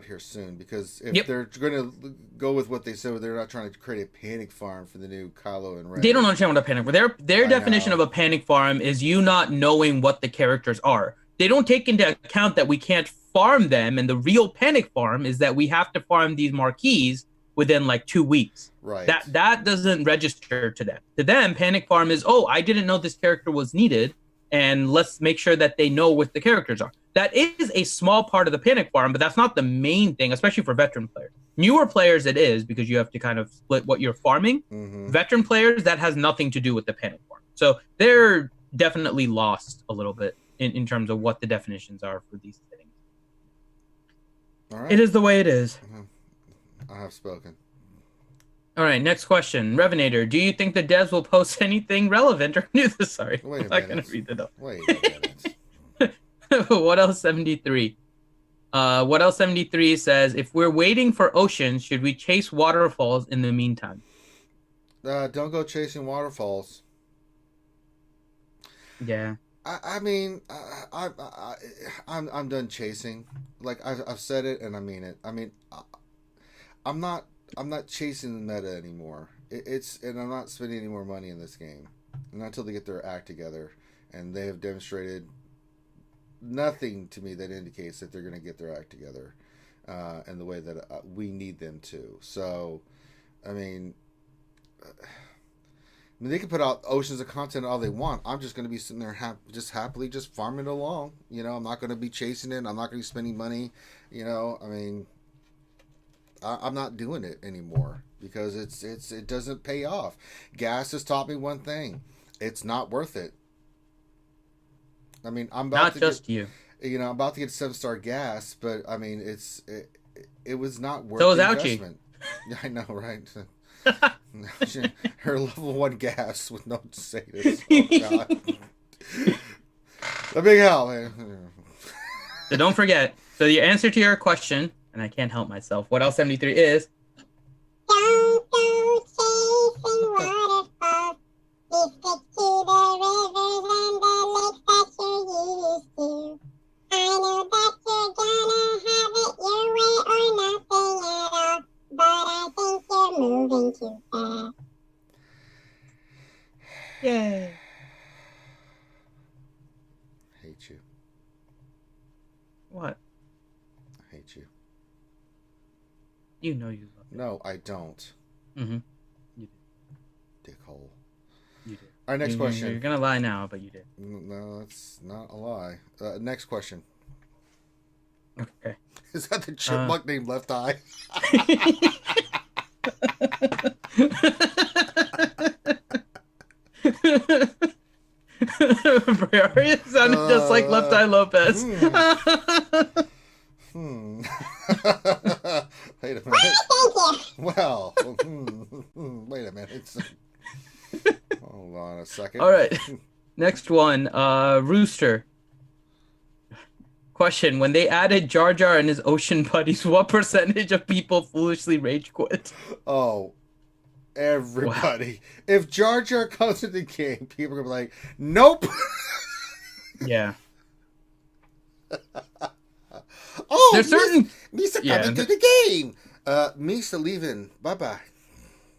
here soon, because if they're gonna go with what they said, they're not trying to create a panic farm for the new Kylo and Rey. They don't understand what a panic farm. Their definition of a panic farm is you not knowing what the characters are. They don't take into account that we can't farm them, and the real panic farm is that we have to farm these marquees within like 2 weeks. Right. That doesn't register to them. To them, panic farm is, oh, I didn't know this character was needed, and let's make sure that they know what the characters are. That is a small part of the panic farm, but that's not the main thing, especially for veteran players. Newer players, it is, because you have to kind of split what you're farming. Mm-hmm. Veteran players, that has nothing to do with the panic farm. So they're definitely lost a little bit in terms of what the definitions are for these things. All right. It is the way it is. I have spoken. All right, next question. Revenator, do you think the devs will post anything relevant or new this? Sorry, Wait a I'm not going to read it up. Wait a minute. What else 73? What else 73 says, if we're waiting for oceans, should we chase waterfalls in the meantime? Don't go chasing waterfalls. Yeah. I mean, I'm done chasing. Like I've said it and I mean it. I mean, I'm not chasing the meta anymore. And I'm not spending any more money in this game, not until they get their act together, and they have demonstrated nothing to me that indicates that they're going to get their act together in the way that we need them to. So, I mean, mean, they can put out oceans of content all they want. I'm just going to be sitting there just happily just farming it along. You know, I'm not going to be chasing it. I'm not going to be spending money. You know, I mean, I'm not doing it anymore because it doesn't pay off. Gas has taught me one thing: it's not worth it. I mean, I'm about I'm about to get 7-star gas, but I mean, it was not worth the investment. Yeah, I know, right? Her level 1 gas with no status. Oh God, the big hell, man. So don't forget. So the answer to your question, and I can't help myself. What else 73 is? Don't go chasing waterfalls. Stick to the rivers and the lakes that you're used to. I know that you're gonna have it your way or nothing at all, but I think you're moving too fast. Yay. Hate you. What? I hate you. You know you love it. No, I don't. Mm-hmm. You did. Dickhole. You did. All right, next question. You're going to lie now, but you did. No, that's not a lie. Next question. Okay. Is that the chipmunk named Left Eye? Briaria sounded just like Left Eye Lopez. Wait a minute. Thank you. Well, wait a minute. Hold on a second. All right. Next one. Rooster. Question: when they added Jar Jar and his ocean buddies, what percentage of people foolishly rage quit? Oh, everybody. Wow. If Jar Jar comes into the game, people are going to be like, nope. Yeah. Oh, there's certain Misa coming to the game. Misa leaving. Bye-bye.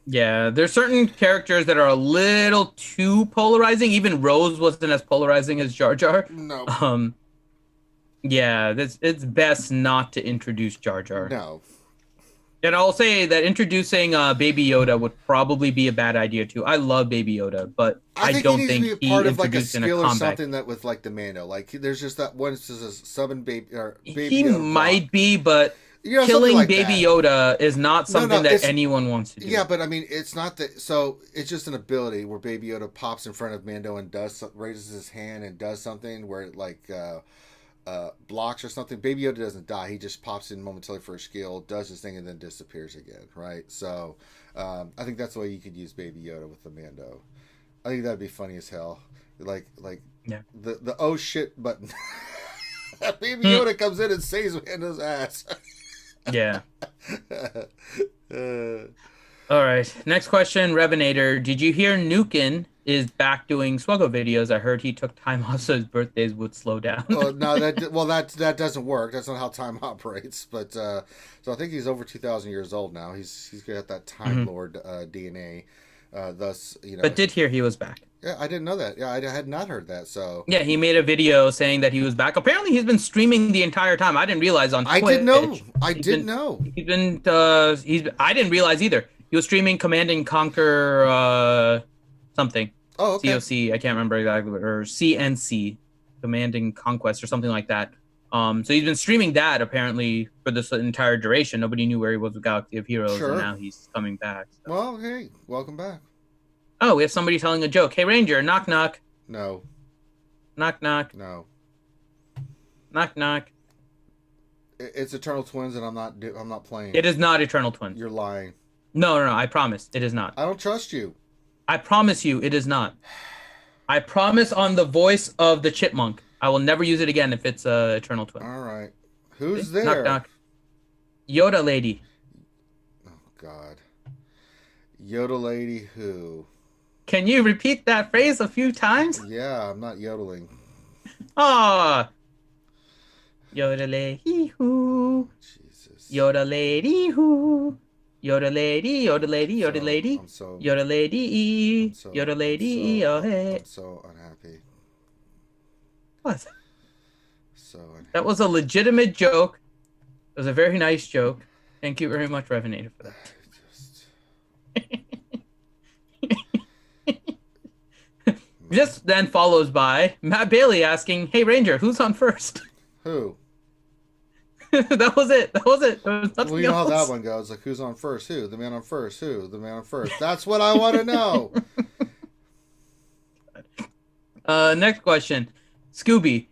Yeah, there's certain characters that are a little too polarizing. Even Rose wasn't as polarizing as Jar Jar. No. Yeah, it's best not to introduce Jar Jar. No. And I'll say that introducing Baby Yoda would probably be a bad idea too. I love Baby Yoda, but I don't think he needs to be a part of like a introduced in a skill or combat. something that with like the Mando. Like there's just that one says a summon baby or Baby He Yoda might block. be, but You know, killing like Baby that. Yoda is not something that it's- anyone wants to do. Yeah, but I mean, it's not that. So it's just an ability where Baby Yoda pops in front of Mando and raises his hand and does something where it like blocks or something. Baby Yoda doesn't die. He just pops in momentarily for a skill, does his thing, and then disappears again. Right. So I think that's the way you could use Baby Yoda with the Mando. I think that'd be funny as hell. Like Yeah. the oh shit button. Baby Yoda comes in and saves Mando's ass. Yeah. All right. Next question, Revenator. Did you hear Nukin is back doing SWGOH videos? I heard he took time off so his birthdays would slow down. No, that doesn't work. That's not how time operates. But so I think he's over 2,000 years old now. He's got that Time Lord DNA. Thus, you know. But did hear he was back. Yeah, I didn't know that. Yeah, I had not heard that. So yeah, he made a video saying that he was back. Apparently, he's been streaming the entire time. I didn't realize on Twitch. I didn't know. I didn't know. He's been. I didn't realize either. He was streaming Command and Conquer something. Oh, okay. COC. I can't remember exactly, or CNC, Command and Conquest, or something like that. So he's been streaming that apparently for this entire duration. Nobody knew where he was with Galaxy of Heroes, Sure. and now he's coming back. So. Well, hey, welcome back. Oh, we have somebody telling a joke. Hey, Ranger, knock knock. No. Knock knock. No. Knock knock. It's Eternal Twins, and I'm not playing. It is not Eternal Twins. You're lying. No, I promise. It is not. I don't trust you. I promise you, it is not. I promise on the voice of the chipmunk. I will never use it again if it's Eternal Twin. All right. Who's Okay? there? Knock knock. Yoda lady. Oh God. Yoda lady who? Can you repeat that phrase a few times? Yeah, I'm not yodeling. Ah. Yoda lady who. Jesus. Yoda lady who. Yoda lady, Yoda lady, Yoda lady. Yoda lady, Yoda lady, oh hey. I'm so unhappy. What? So unhappy. That was a legitimate joke. It was a very nice joke. Thank you very much, Revenator, for that. Just then follows by Matt Bailey asking, "Hey Ranger, who's on first?" Who? That was it. There was nothing Well, you know else. how that one goes. Like, who's on first? Who? The man on first. Who? The man on first. That's what I want to know. Next question. Scooby,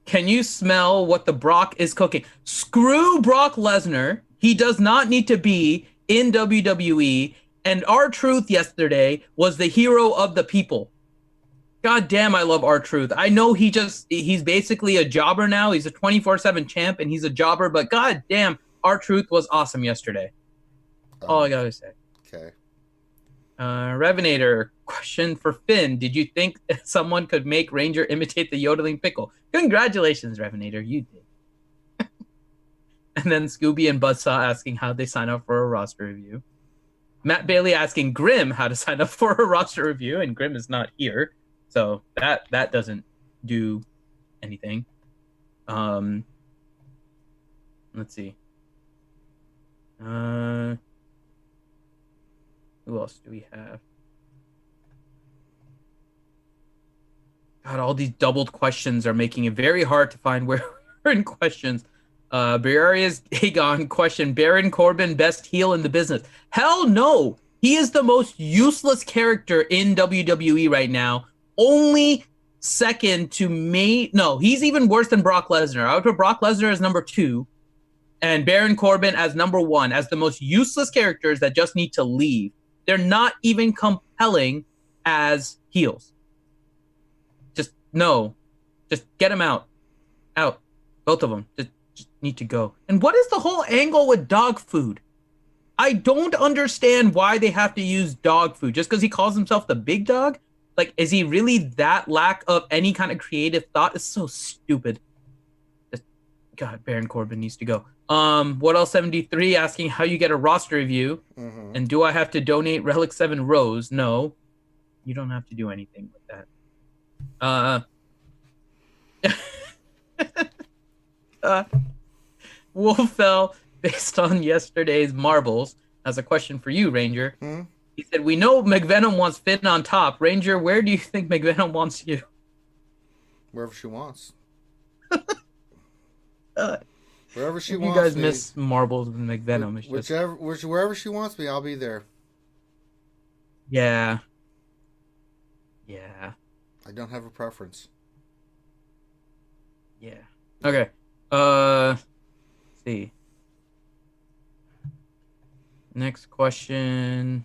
can you smell what the Brock is cooking? Screw Brock Lesnar. He does not need to be in WWE. And R-Truth yesterday was the hero of the people. God damn, I love R-Truth. I know he's basically a jobber now. He's a 24/7 champ and he's a jobber, but god damn, R-Truth was awesome yesterday. All I gotta say. Okay. Revenator, question for Finn. Did you think someone could make Ranger imitate the yodeling pickle? Congratulations, Revenator. You did. And then Scooby and Buzzsaw asking how they sign up for a roster review. Matt Bailey asking Grim how to sign up for a roster review, and Grim is not here. So that doesn't do anything. Let's see. Who else do we have? God, all these doubled questions are making it very hard to find where we're in questions. Briaria's Aegon question: Baron Corbin best heel in the business? Hell no! He is the most useless character in WWE right now. Only second to no, he's even worse than Brock Lesnar. I would put Brock Lesnar as number 2 and Baron Corbin as number 1 as the most useless characters that just need to leave. They're not even compelling as heels. Just get them out. Both of them. Just need to go. And what is the whole angle with dog food? I don't understand why they have to use dog food. Just because he calls himself the big dog? Like, is he really that lack of any kind of creative thought? It's so stupid. God, Baron Corbin needs to go. What else? 73 asking how you get a roster review. Mm-hmm. And do I have to donate Relic 7 Rose? No. You don't have to do anything with that. Wolf fell based on yesterday's marbles. As a question for you, Ranger. Hmm? He said, we know McVenom wants Finn on top. Ranger, where do you think McVenom wants you? Wherever she wants. Wherever she wants me. You guys miss marbles with McVenom. Wherever she wants me, I'll be there. Yeah. I don't have a preference. Yeah. Okay. Let's see. Next question.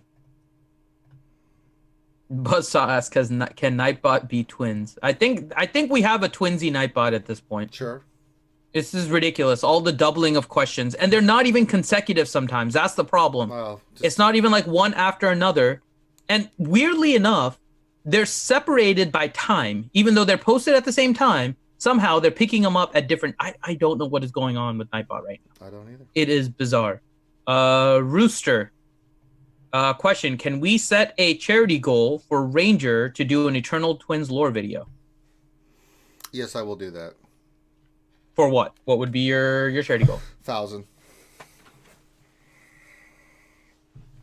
Buzzsaw asks, can Nightbot be twins? I think we have a twinsy Nightbot at this point. Sure. This is ridiculous. All the doubling of questions. And they're not even consecutive sometimes. That's the problem. Well, it's not even like one after another. And weirdly enough, they're separated by time. Even though they're posted at the same time, somehow they're picking them up at different... I don't know what is going on with Nightbot right now. I don't either. It is bizarre. Rooster. Question, can we set a charity goal for Ranger to do an Eternal Twins lore video? Yes, I will do that. For what? What would be your charity goal? 1,000.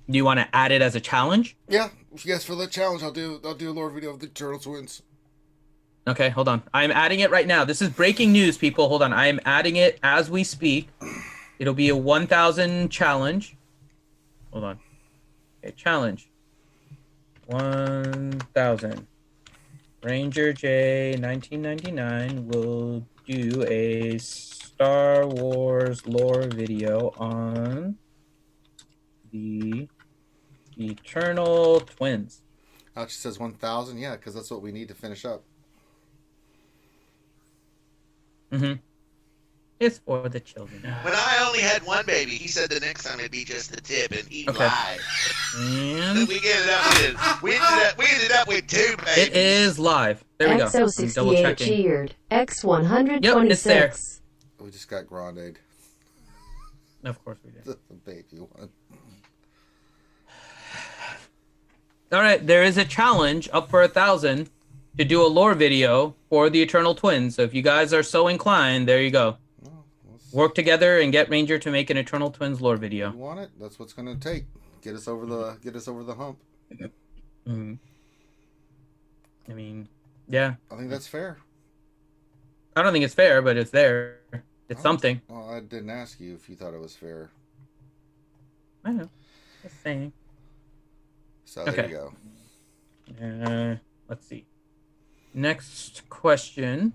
Do you want to add it as a challenge? Yeah. Yes, for the challenge, I'll do a lore video of the Eternal Twins. Okay, hold on. I'm adding it right now. This is breaking news, people. Hold on. I am adding it as we speak. It'll be a 1,000 challenge. Hold on. Okay, challenge. 1,000. Ranger J 1999 will do a Star Wars lore video on the Eternal Twins. Actually says 1,000. Yeah, because that's what we need to finish up. Mm-hmm. It's for the children. When I only had one baby, he said the next time it'd be just the tip, and he lied. And we ended up with 2 babies. It is live. There we go. XO68 cheered. X126. Yep, it's there. We just got Grande. Of course we did. The baby one. All right, there is a challenge up for 1,000 to do a lore video for the Eternal Twins. So if you guys are so inclined, there you go. Work together and get Ranger to make an Eternal Twins lore video. You want it? That's what's going to take. Get us over the hump. Mm-hmm. I mean, yeah. I think that's fair. I don't think it's fair, but it's there. It's something. Well, I didn't ask you if you thought it was fair. I know. Just saying. So there you go. Let's see. Next question.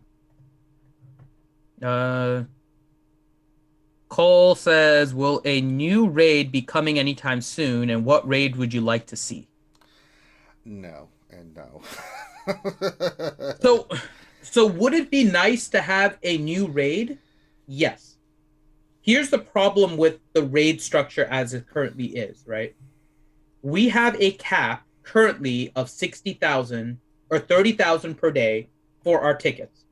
Cole says, will a new raid be coming anytime soon, and what raid would you like to see? No and no. So would it be nice to have a new raid? Yes. Here's the problem with the raid structure as it currently is, right? We have a cap currently of 60,000 or 30,000 per day for our tickets.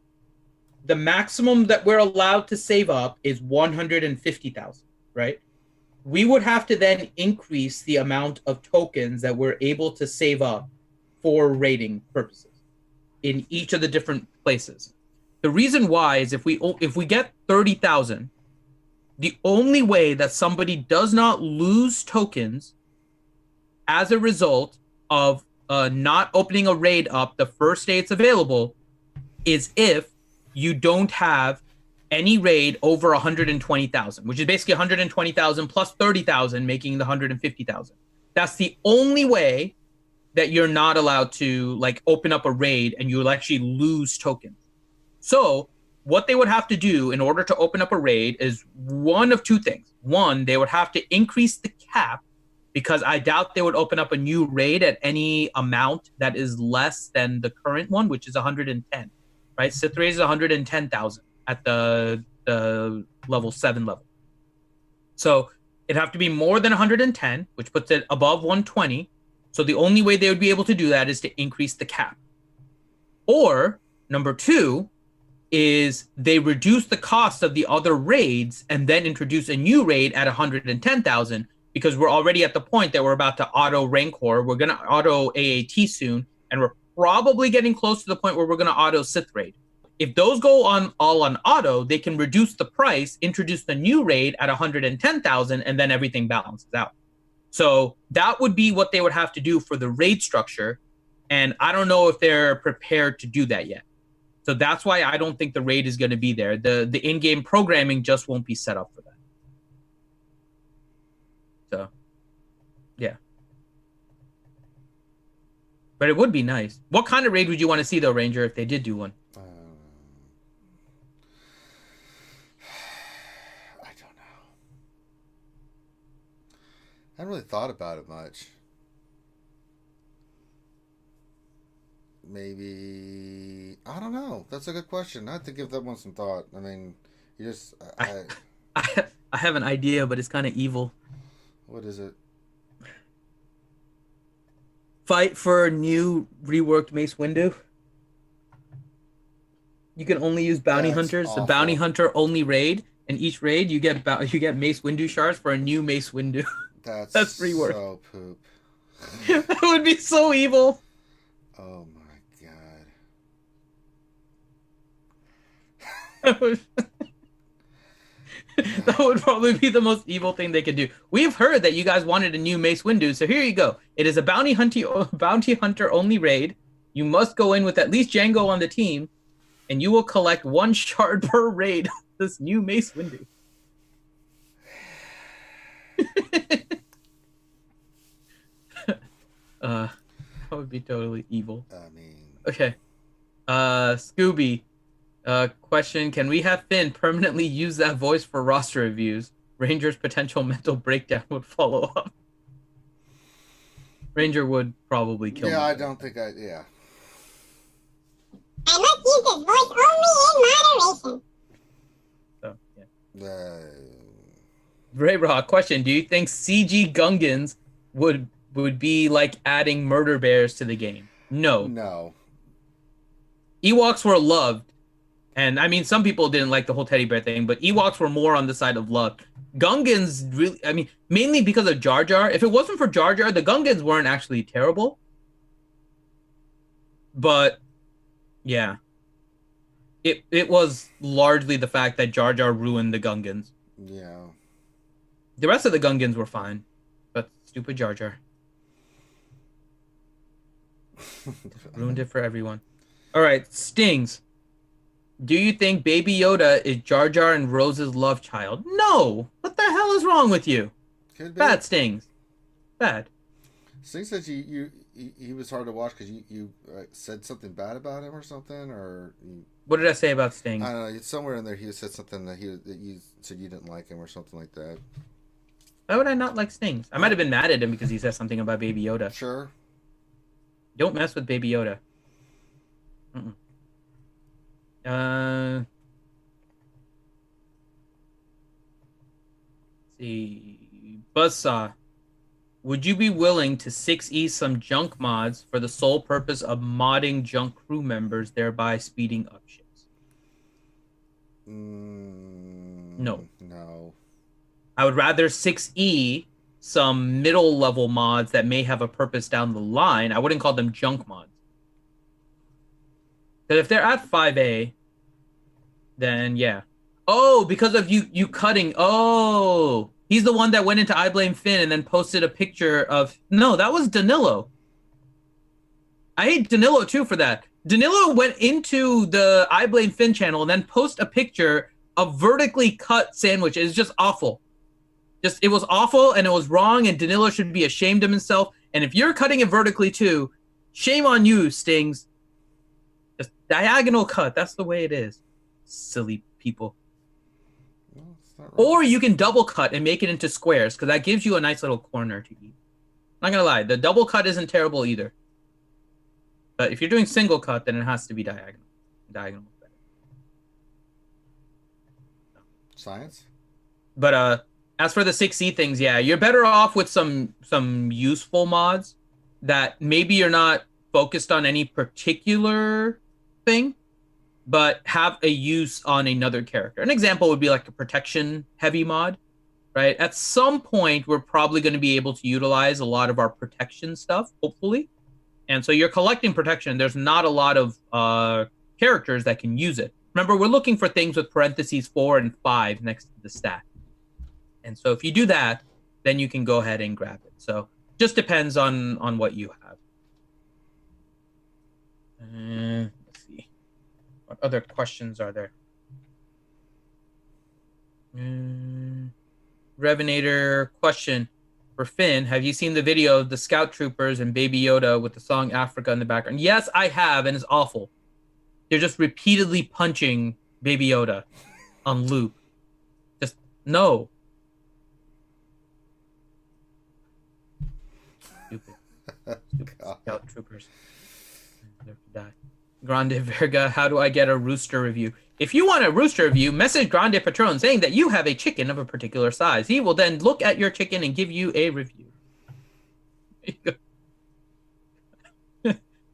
The maximum that we're allowed to save up is 150,000, right? We would have to then increase the amount of tokens that we're able to save up for raiding purposes in each of the different places. The reason why is if we get 30,000, the only way that somebody does not lose tokens as a result of not opening a raid up the first day it's available is if you don't have any raid over 120,000, which is basically 120,000 plus 30,000, making the 150,000. That's the only way that you're not allowed to like open up a raid and you'll actually lose tokens. So what they would have to do in order to open up a raid is one of two things. One, they would have to increase the cap, because I doubt they would open up a new raid at any amount that is less than the current one, which is 110, right? Sith raid is 110,000 at the level 7 level. So it'd have to be more than 110, which puts it above 120. So the only way they would be able to do that is to increase the cap. Or number two is they reduce the cost of the other raids and then introduce a new raid at 110,000, because we're already at the point that we're about to auto Rancor. We're going to auto AAT soon, and we're probably getting close to the point where we're going to auto Sith raid. If those go on all on auto, they can reduce the price, introduce the new raid at 110,000, and then everything balances out. So that would be what they would have to do for the raid structure, and I don't know if they're prepared to do that yet. So that's why I don't think the raid is going to be there. The in-game programming just won't be set up for that. So, yeah. But it would be nice. What kind of raid would you want to see, though, Ranger, if they did do one? I don't know. I haven't really thought about it much. Maybe, I don't know. That's a good question. I have to give that one some thought. I mean, you just... I have an idea, but it's kind of evil. What is it? Fight for a new reworked Mace Windu. You can only use bounty hunters. Awful. The bounty hunter only raid, and each raid you get Mace Windu shards for a new Mace Windu. That's reworked. So poop. That would be so evil. Oh my god. That would probably be the most evil thing they could do. We've heard that you guys wanted a new Mace Windu, so here you go. It is a bounty hunter only raid. You must go in with at least Django on the team, and you will collect 1 shard per raid. This new Mace Windu. That would be totally evil. I mean... Okay. Scooby. Question, can we have Finn permanently use that voice for roster reviews? Ranger's potential mental breakdown would follow up. Ranger would probably kill me. Yeah, I don't think yeah. I must use this voice only in moderation. So, yeah. Ray Rock, question, do you think CG Gungans would be like adding murder bears to the game? No. No. Ewoks were loved. And I mean, some people didn't like the whole teddy bear thing, but Ewoks were more on the side of love. Gungans really, I mean, mainly because of Jar Jar. If it wasn't for Jar Jar, the Gungans weren't actually terrible. But yeah, it was largely the fact that Jar Jar ruined the Gungans. Yeah. The rest of the Gungans were fine, but stupid Jar Jar. Ruined it for everyone. All right, Stings. Do you think Baby Yoda is Jar Jar and Rose's love child? No. What the hell is wrong with you? Could be. Bad, Stings. Bad. Sting says he was hard to watch because you said something bad about him or something, or What did I say about Stings? I don't know. Somewhere in there he said something that you said you didn't like him or something like that. Why would I not like Stings? I might have been mad at him because he said something about Baby Yoda. Sure. Don't mess with Baby Yoda. Let's see. Buzzsaw. Would you be willing to 6E some junk mods for the sole purpose of modding junk crew members, thereby speeding up ships? No. No. I would rather 6E some middle level mods that may have a purpose down the line. I wouldn't call them junk mods. Because if they're at 5A, then yeah. Oh, because of you cutting. Oh, he's the one that went into I Blame Finn and then posted a picture of... No, that was Danilo. I hate Danilo too for that. Danilo went into the I Blame Finn channel and then post a picture of vertically cut sandwich. It's just awful. It was awful and it was wrong, and Danilo should be ashamed of himself. And if you're cutting it vertically too, shame on you, Stings. Just diagonal cut. That's the way it is. Silly people. No, it's not right. Or you can double cut and make it into squares, because that gives you a nice little corner to eat. Not gonna lie, the double cut isn't terrible either. But if you're doing single cut, then it has to be diagonal. Diagonal. Science. But as for the 6C things, yeah, you're better off with some useful mods that maybe you're not focused on any particular thing, but have a use on another character. An example would be like a protection heavy mod, right? At some point, we're probably going to be able to utilize a lot of our protection stuff, hopefully. And so you're collecting protection. There's not a lot of characters that can use it. Remember, we're looking for things with parentheses 4 and 5 next to the stat. And so if you do that, then you can go ahead and grab it. So just depends on what you have. Let's see. What other questions are there? Revenator question for Finn. Have you seen the video of the Scout Troopers and Baby Yoda with the song Africa in the background? Yes, I have, and it's awful. They're just repeatedly punching Baby Yoda on loop. Just, no. Stupid Scout Troopers. Grande Verga, how do I get a rooster review? If you want a rooster review, message Grande Patron saying that you have a chicken of a particular size. He will then look at your chicken and give you a review.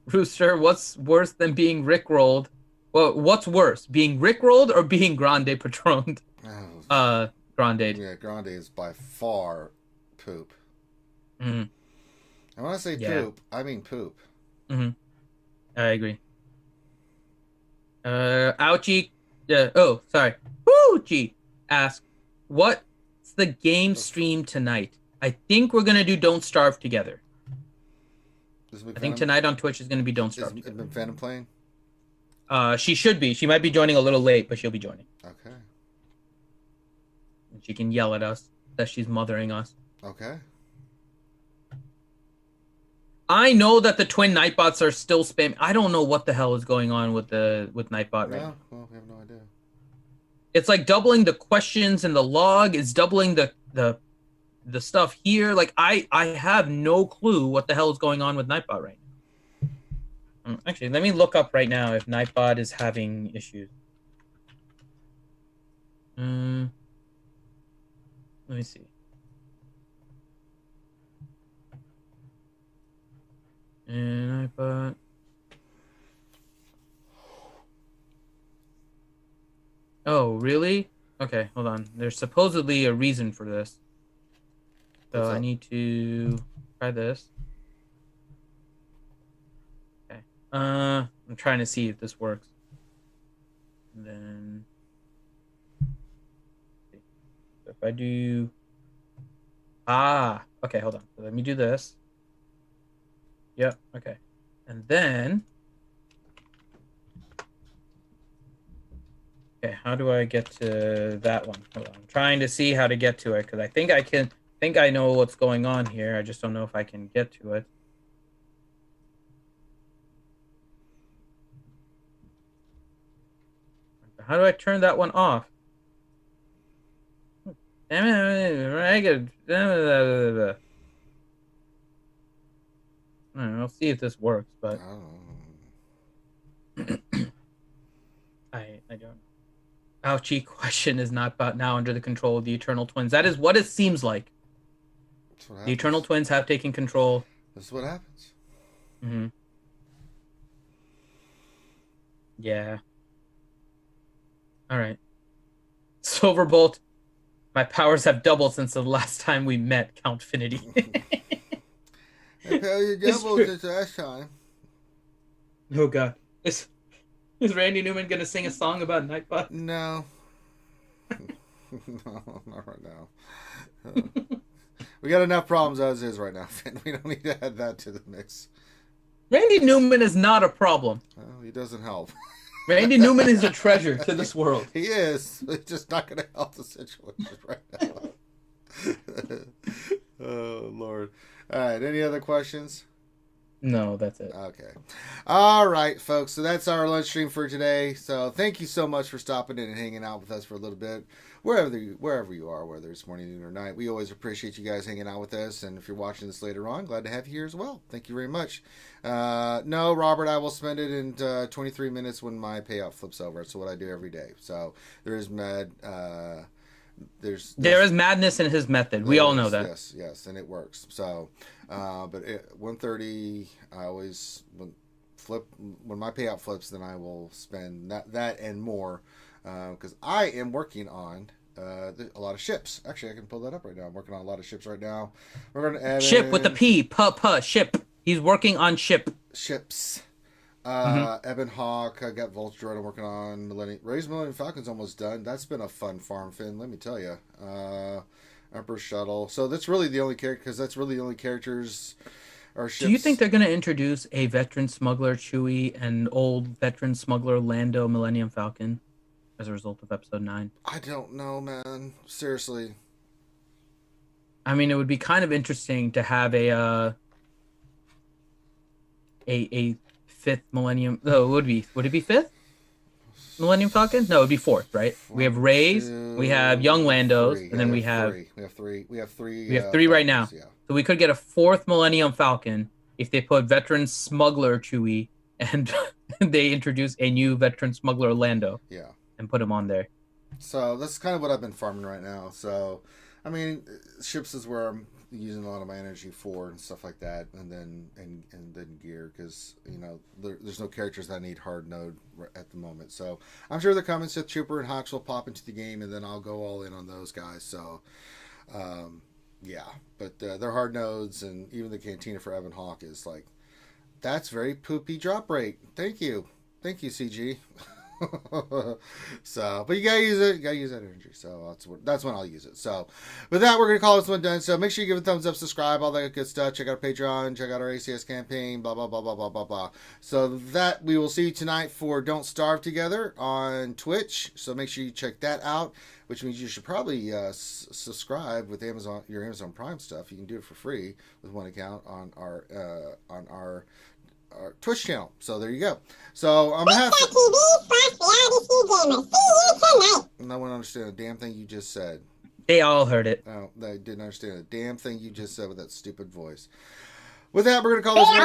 Rooster, what's worse than being rickrolled? Well, what's worse, being rickrolled or being Grande Patroned? Grande. Yeah, Grande is by far poop. Mm-hmm. And when I say poop, I mean poop. Mm-hmm. I agree. Ouchie. Oh, sorry. Woochie asked, what's the game stream tonight? I think we're gonna do Don't Starve together. I think tonight on Twitch is gonna be Don't Starve. Has been Phantom playing? She should be. She might be joining a little late, but she'll be joining. Okay. And she can yell at us that she's mothering us. Okay. I know that the twin Nightbots are still spamming. I don't know what the hell is going on with Nightbot right now. Well, we have no idea. It's like doubling the questions in the log. It's doubling the stuff here. Like I have no clue what the hell is going on with Nightbot right now. Actually, let me look up right now if Nightbot is having issues. Let me see. And Nightbot. Oh, really? Okay, hold on. There's supposedly a reason for this. So I need to try this. Okay. I'm trying to see if this works. And then if I do okay, hold on. So let me do this. Yep, okay. And then, okay, how do I get to that one? Hold on. I'm trying to see how to get to it because I think I know what's going on here. I just don't know if I can get to it. How do I turn that one off? Damn it! I'll see if this works, but I don't know. Ouchie question is not about now under the control of the Eternal Twins. That is what it seems like. The Eternal Twins have taken control. This is what happens. Mm-hmm. Yeah. All right. Silverbolt, my powers have doubled since the last time we met, Count Finity. I you doubled since last time. Oh God. Is Randy Newman gonna sing a song about Nightbot? No. No, not right now. We got enough problems as is right now, Finn. We don't need to add that to the mix. Randy Newman is not a problem. Well, he doesn't help. Randy Newman is a treasure to this world. He is. It's just not going to help the situation right now. Oh, Lord. All right. Any other questions? No, that's it. Okay. All right, folks. So that's our lunch stream for today. So thank you so much for stopping in and hanging out with us for a little bit. Wherever you are, whether it's morning, noon, or night, we always appreciate you guys hanging out with us. And if you're watching this later on, glad to have you here as well. Thank you very much. No, Robert, I will spend it in 23 minutes when my payout flips over. It's what I do every day. So there is there is madness in his method. We all know that. Yes, and it works. So, but at 1:30, I always when my payout flips, then I will spend that and more. Because I am working on a lot of ships. Actually, I can pull that up right now. I'm working on a lot of ships right now. We're going to add ship with the P, ship. He's working on ships. Ebon Hawk, I got Vulture I'm working on. Millennium Falcon's almost done. That's been a fun farm, Finn. Let me tell you. Emperor Shuttle. So that's really the only character because that's really the only characters. Ships. Do you think they're going to introduce a veteran smuggler Chewie and old veteran smuggler Lando Millennium Falcon? As a result of episode 9? I don't know, man. Seriously. I mean, it would be kind of interesting to have a fifth Millennium. Oh, would it be fifth Millennium Falcon? No, it would be fourth, right? We have Rey's, we have young Landos, and then we have three. We have three. We have three right now. Yeah. So we could get a fourth Millennium Falcon if they put veteran smuggler Chewie and they introduce a new veteran smuggler Lando. Yeah. And put them on there. So that's kind of what I've been farming right now. So, I mean, ships is where I'm using a lot of my energy for and stuff like that, and then gear because there's no characters that I need hard node at the moment. So I'm sure the coming Sith Trooper and Hawks will pop into the game, and then I'll go all in on those guys. So, yeah, but they're hard nodes, and even the Cantina for Ebon Hawk is like that's very poopy drop rate. Thank you, CG. So, but you gotta use it. You gotta use that energy. So that's when I'll use it. So, with that, we're gonna call this one done. So make sure you give it a thumbs up, subscribe, all that good stuff. Check out Patreon. Check out our ACS campaign. Blah blah blah blah blah blah blah. So that we will see you tonight for Don't Starve Together on Twitch. So make sure you check that out. Which means you should probably subscribe with your Amazon Prime stuff. You can do it for free with one account on our Twitch channel. So there you go. So I'm happy. No one understood a damn thing you just said. They all heard it. Oh, they didn't understand a damn thing you just said with that stupid voice. With that, we're gonna call this one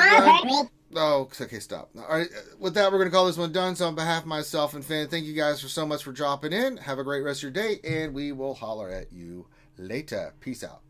done. Oh, okay, stop. All right. With that, we're gonna call this one done. So on behalf of myself and Finn, thank you guys so much for dropping in. Have a great rest of your day, and we will holler at you later. Peace out.